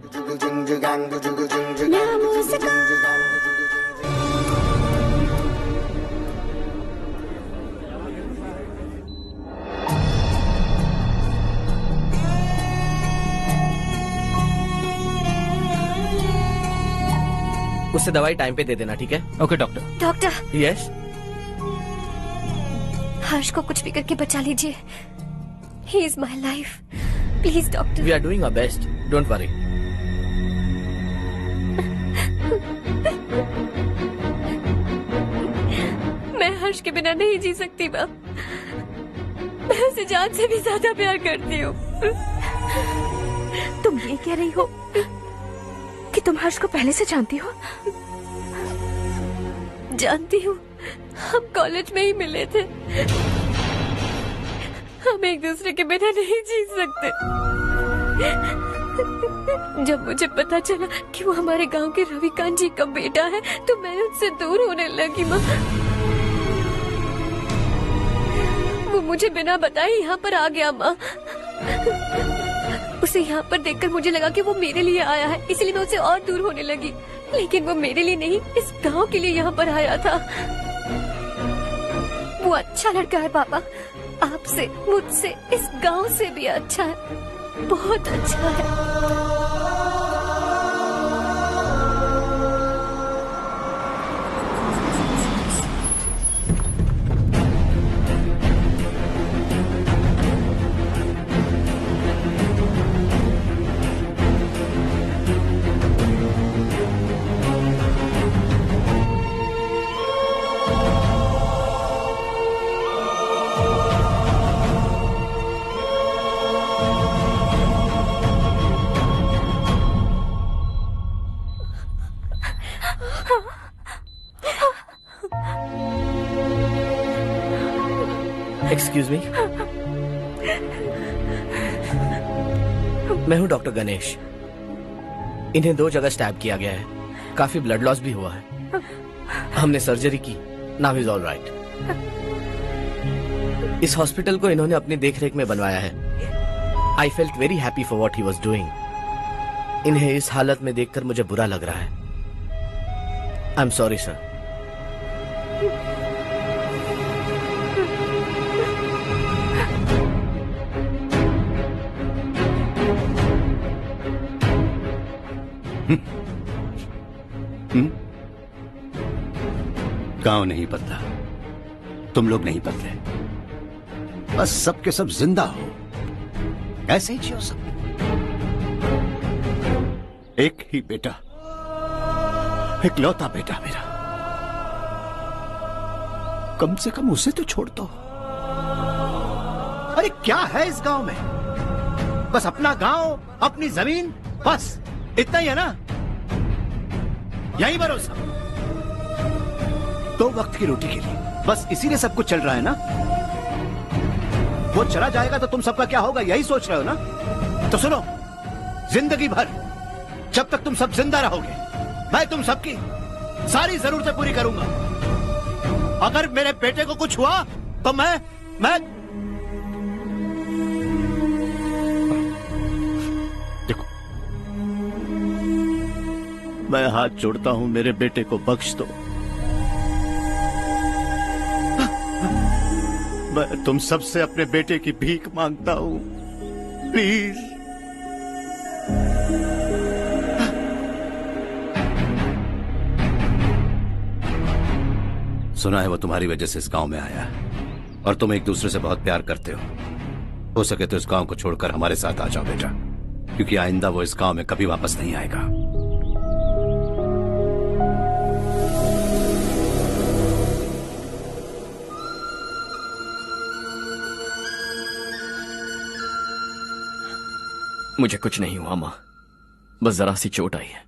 उससे दवाई टाइम पे दे देना, ठीक है? Okay doctor. Doctor. Yes. Harsh को कुछ भी करके बचा लीजिए। He is my life, please doctor. We are doing our best, don't worry. मैं हर्ष के बिना नहीं जी सकती माँ। मैं उसे जान से भी ज्यादा प्यार करती हूँ। तुम ये कह रही हो कि तुम हर्ष को पहले से जानती हो? जानती हूँ, हम कॉलेज में ही मिले थे। हम एक दूसरे के बिना नहीं जी सकते। जब मुझे पता चला कि वो हमारे गांव के रविकांत जी का बेटा है तो मैं उससे दूर होने लगी माँ। वो मुझे बिना बताए यहाँ पर आ गया माँ। उसे यहाँ पर देखकर मुझे लगा कि वो मेरे लिए आया है, इसलिए मैं उससे और दूर होने लगी। लेकिन वो मेरे लिए नहीं, इस गांव के लिए यहाँ पर आया था। वो अच्छा लड़का है पापा, आपसे, मुझसे, इस गांव से भी अच्छा है, बहुत अच्छा है। एक्सक्यूज मी, मैं हूं डॉक्टर गणेश। इन्हें 2 जगह स्टैब किया गया है, काफी ब्लड लॉस भी हुआ है। हमने सर्जरी की, नाउ इज ऑल राइट। इस हॉस्पिटल को इन्होंने अपनी देखरेख में बनवाया है। I felt very happy for what he was doing. इन्हें इस हालत में देखकर मुझे बुरा लग रहा है। I am sorry sir. गांव नहीं बदला, तुम लोग नहीं बदले, बस सबके सब जिंदा हो, ऐसे ही जियो सब। एक ही बेटा, इकलौता बेटा मेरा, कम से कम उसे तो छोड़ दो। अरे क्या है इस गांव में? बस अपना गांव, अपनी जमीन, बस इतना ही है ना? यही भरोसा 2 वक्त की रोटी के लिए, बस इसीलिए सब कुछ चल रहा है ना? वो चला जाएगा तो तुम सबका क्या होगा, यही सोच रहे हो ना? तो सुनो, जिंदगी भर जब तक तुम सब जिंदा रहोगे, मैं तुम सबकी सारी जरूरतें पूरी करूंगा। अगर मेरे बेटे को कुछ हुआ तो मैं देखो, मैं हाथ जोड़ता हूं, मेरे बेटे को बख्श दो। मैं तुम सबसे अपने बेटे की भीख मांगता हूं, प्लीज। सुना है वो तुम्हारी वजह से इस गांव में आया है और तुम एक दूसरे से बहुत प्यार करते हो सके तो इस गांव को छोड़कर हमारे साथ आ जाओ बेटा, क्योंकि आइंदा वो इस गांव में कभी वापस नहीं आएगा। मुझे कुछ नहीं हुआ माँ, बस जरा सी चोट आई है।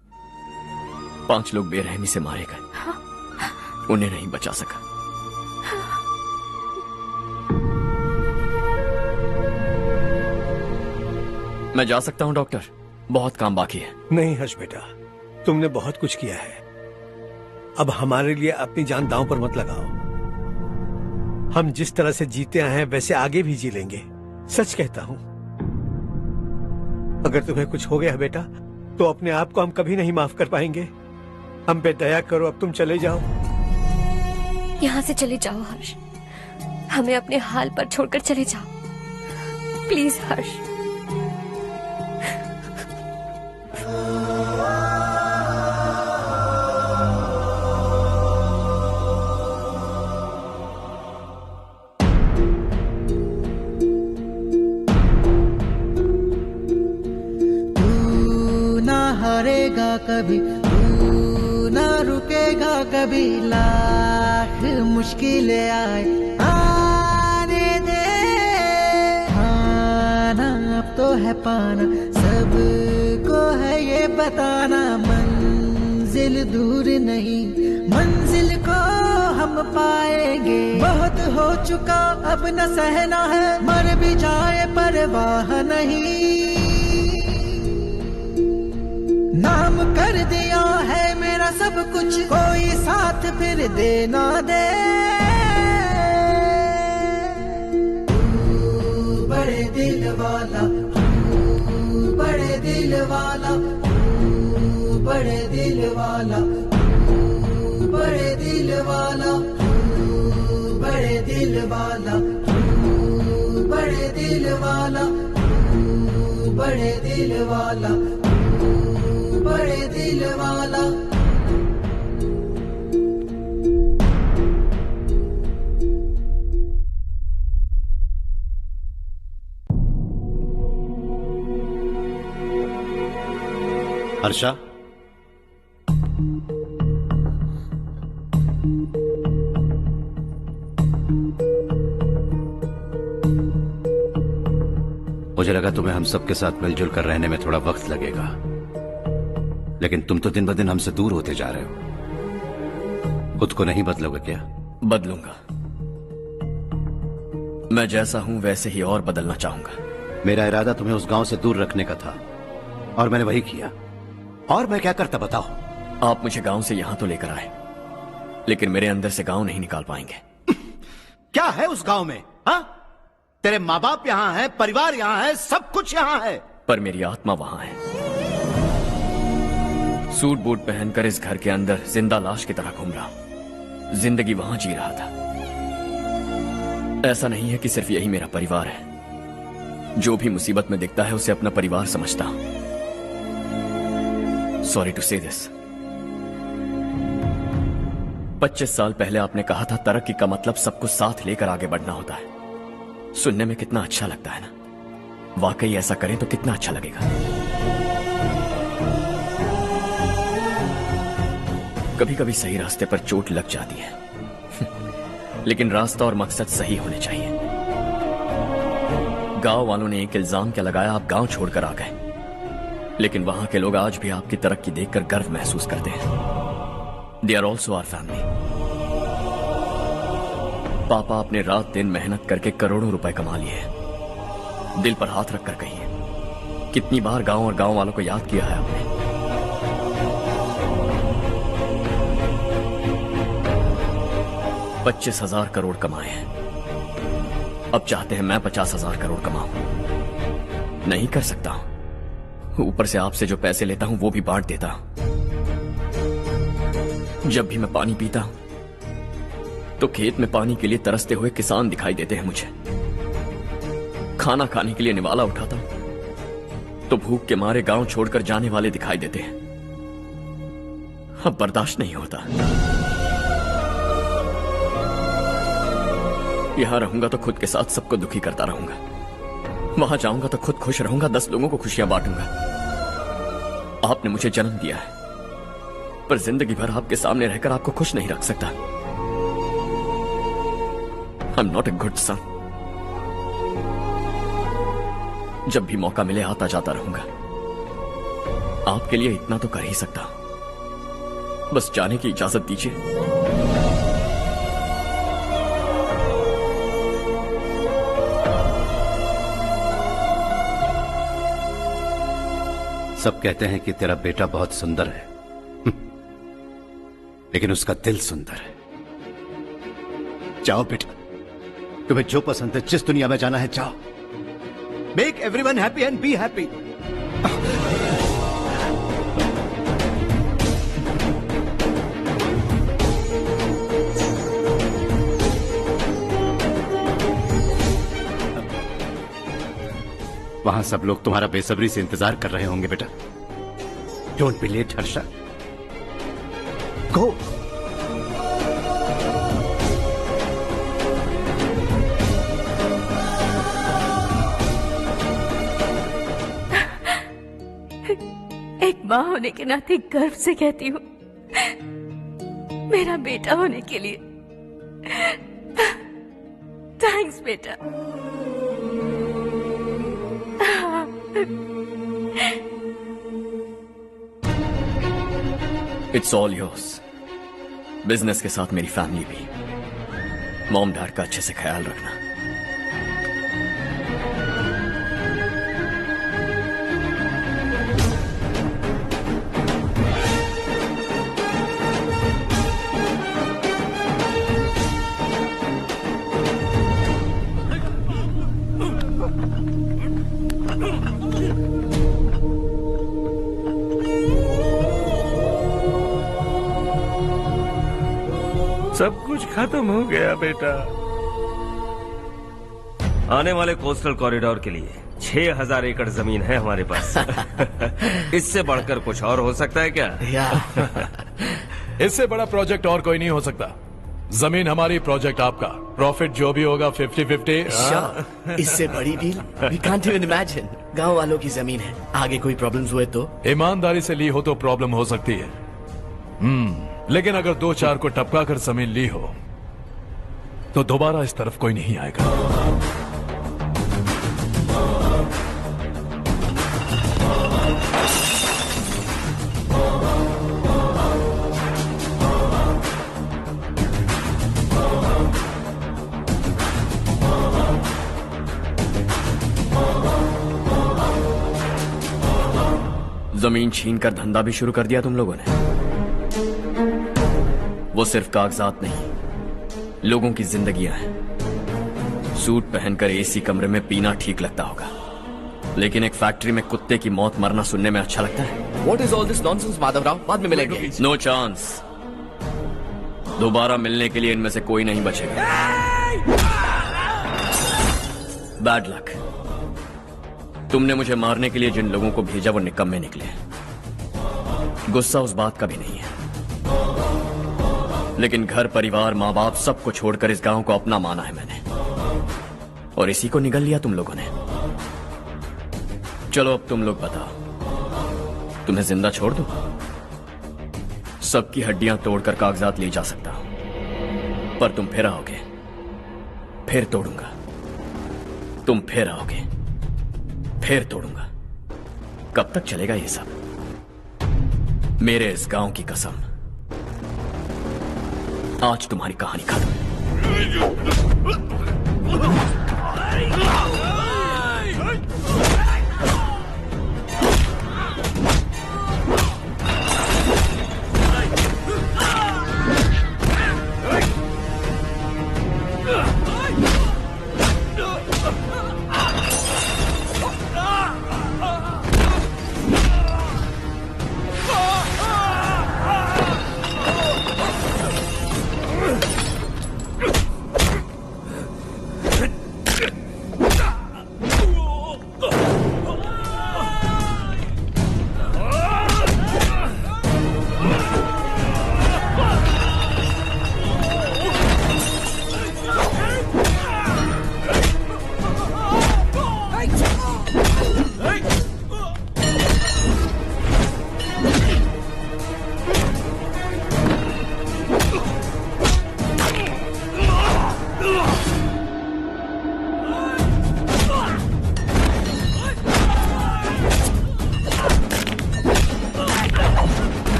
5 लोग बेरहमी से मारे गए, उन्हें नहीं बचा सका। मैं जा सकता हूं डॉक्टर, बहुत काम बाकी है। नहीं हर्ष बेटा, तुमने बहुत कुछ किया है, अब हमारे लिए अपनी जान दांव पर मत लगाओ। हम जिस तरह से जीते आए हैं वैसे आगे भी जी लेंगे, सच कहता हूं। अगर तुम्हें कुछ हो गया बेटा तो अपने आप को हम कभी नहीं माफ कर पाएंगे। हम पे दया करो, अब तुम चले जाओ। यहाँ से चले जाओ हर्ष, हमें अपने हाल पर छोड़कर चले जाओ प्लीज हर्ष। हारेगा कभी, तू ना रुकेगा कभी, लाख मुश्किलें आए आने दे। खाना अब तो है पाना, सबको है ये बताना, मंजिल दूर नहीं, मंजिल को हम पाएंगे। बहुत हो चुका अब न सहना है, मर भी जाए परवाह नहीं। नाम कर दिया है मेरा सब कुछ, कोई साथ फिर देना दे। तू बड़े दिल वाला, तू बड़े दिल वाला, तू बड़े दिल वाला, तू बड़े दिल वाला, तू बड़े दिल वाला, तू बड़े दिल वाला, तू बड़े दिल वाला, बड़े दिल वाला। हर्षा, मुझे लगा तुम्हें हम सबके साथ मिलजुल कर रहने में थोड़ा वक्त लगेगा, लेकिन तुम तो दिन ब दिन हमसे दूर होते जा रहे हो। खुद को नहीं बदलोगे क्या? बदलूंगा, मैं जैसा हूं वैसे ही और बदलना चाहूंगा। मेरा इरादा तुम्हें उस गांव से दूर रखने का था और मैंने वही किया। और मैं क्या करता बताओ? आप मुझे गांव से यहां तो लेकर आए, लेकिन मेरे अंदर से गांव नहीं निकाल पाएंगे। क्या है उस गांव में? हाँ, तेरे माँ बाप यहां है, परिवार यहां है, सब कुछ यहां है, पर मेरी आत्मा वहां है। सूट बूट पहनकर इस घर के अंदर जिंदा लाश की तरह घूम रहा हूं, जिंदगी वहां जी रहा था। ऐसा नहीं है कि सिर्फ यही मेरा परिवार है, जो भी मुसीबत में दिखता है उसे अपना परिवार समझता हूं। सॉरी टू से दिस। 25 साल पहले आपने कहा था तरक्की का मतलब सबको साथ लेकर आगे बढ़ना होता है। सुनने में कितना अच्छा लगता है ना? वाकई ऐसा करें तो कितना अच्छा लगेगा। कभी कभी सही रास्ते पर चोट लग जाती है, लेकिन रास्ता और मकसद सही होने चाहिए। गांव वालों ने एक इल्जाम क्या लगाया, आप गांव छोड़कर आ गए, लेकिन वहां के लोग आज भी आपकी तरक्की देखकर गर्व महसूस करते हैं। They are also our family. पापा आपने रात दिन मेहनत करके करोड़ों रुपए कमा लिए हैं। दिल पर हाथ रखकर कहिए, कितनी बार गांव और गांव वालों को याद किया है आपने? 25,000 करोड़ कमाए हैं, अब चाहते हैं मैं 50,000 करोड़ कमाऊं। नहीं कर सकता हूं। ऊपर से आपसे जो पैसे लेता हूं वो भी बांट देता हूं। जब भी मैं पानी पीता हूं तो खेत में पानी के लिए तरसते हुए किसान दिखाई देते हैं मुझे। खाना खाने के लिए निवाला उठाता हूं तो भूख के मारे गांव छोड़कर जाने वाले दिखाई देते हैं। अब बर्दाश्त नहीं होता। यहां रहूंगा तो खुद के साथ सबको दुखी करता रहूंगा, वहां जाऊंगा तो खुद खुश रहूंगा, 10 लोगों को खुशियां बांटूंगा। आपने मुझे जन्म दिया है, पर जिंदगी भर आपके सामने रहकर आपको खुश नहीं रख सकता। I am not a good son. जब भी मौका मिले आता जाता रहूंगा। आपके लिए इतना तो कर ही सकता हूं, बस जाने की इजाजत दीजिए। सब कहते हैं कि तेरा बेटा बहुत सुंदर है, लेकिन उसका दिल सुंदर है। जाओ बेटा, तुम्हें जो पसंद है, जिस दुनिया में जाना है जाओ। Make everyone happy and be happy. वहां सब लोग तुम्हारा बेसब्री से इंतजार कर रहे होंगे बेटा। डोंट बी लेट हर्षा, गो। एक माँ होने के नाते गर्व से कहती हूँ, मेरा बेटा होने के लिए थैंक्स बेटा। It's all yours. बिजनेस के साथ मेरी फैमिली भी। मॉम डैड का अच्छे से ख्याल रखना। सब कुछ खत्म हो गया बेटा। आने वाले कोस्टल कॉरिडोर के लिए 6000 एकड़ जमीन है हमारे पास। इससे बढ़कर कुछ और हो सकता है क्या? इससे बड़ा प्रोजेक्ट और कोई नहीं हो सकता। जमीन हमारी, प्रोजेक्ट आपका। प्रॉफिट जो भी होगा 50-50। इससे बड़ी deal we can't even imagine. गांव वालों की जमीन है, आगे कोई प्रॉब्लम्स हुए तो? ईमानदारी से ली हो तो प्रॉब्लम हो सकती है, लेकिन अगर 2-4 को टपका कर जमीन ली हो तो दोबारा इस तरफ कोई नहीं आएगा। जमीन छीनकर धंधा भी शुरू कर दिया तुम लोगों ने। वो सिर्फ कागजात नहीं, लोगों की जिंदगियां हैं। सूट पहनकर एसी कमरे में पीना ठीक लगता होगा, लेकिन एक फैक्ट्री में कुत्ते की मौत मरना सुनने में अच्छा लगता है। What is all this nonsense, Madhavrao? बाद में मिलेंगे। No chance. दोबारा मिलने के लिए इनमें से कोई नहीं बचेगा। Bad luck. तुमने मुझे मारने के लिए जिन लोगों को भेजा वो निकम्मे निकले। गुस्सा उस बात का भी नहीं है, लेकिन घर परिवार माँ बाप सबको छोड़कर इस गांव को अपना माना है मैंने, और इसी को निगल लिया तुम लोगों ने। चलो अब तुम लोग बताओ, तुम्हें जिंदा छोड़ दूं? सबकी हड्डियां तोड़कर कागजात ले जा सकता हूं, पर तुम फिर आओगे, फिर तोड़ूंगा। तुम फिर आओगे, फिर तोड़ूंगा। कब तक चलेगा ये सब? मेरे इस गांव की कसम, आज तुम्हारी कहानी खत्म।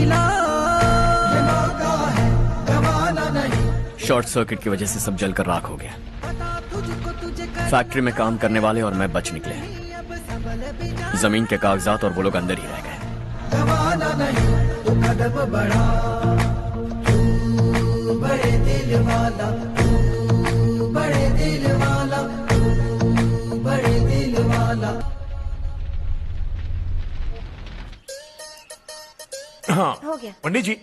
मिला, ये मौका है गवाना नहीं। शॉर्ट सर्किट की वजह से सब जलकर राख हो गया। तुझको तुझे कर फैक्ट्री में काम करने वाले और मैं बच निकले। जमीन के कागजात और वो लोग अंदर ही रह गए। गवाना नहीं, तू कदम बढ़ा, तू बड़े दिल वाला, तू बड़े दिल वाला, तू बड़े दिल वाला। हाँ हो गया। पंडित जी,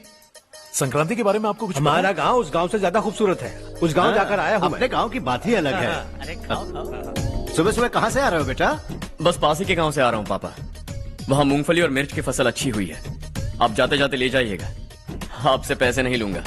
संक्रांति के बारे में आपको कुछ पता हमारा है? गांव उस गांव से ज्यादा खूबसूरत है। उस गांव जाकर आया हूँ अपने गांव की बात ही अलग है। अरे खाओ। सुबह सुबह कहाँ से आ रहे हो बेटा? बस पास ही के गांव से आ रहा हूँ पापा। वहाँ मूंगफली और मिर्च की फसल अच्छी हुई है। आप जाते जाते ले जाइएगा, आपसे पैसे नहीं लूंगा।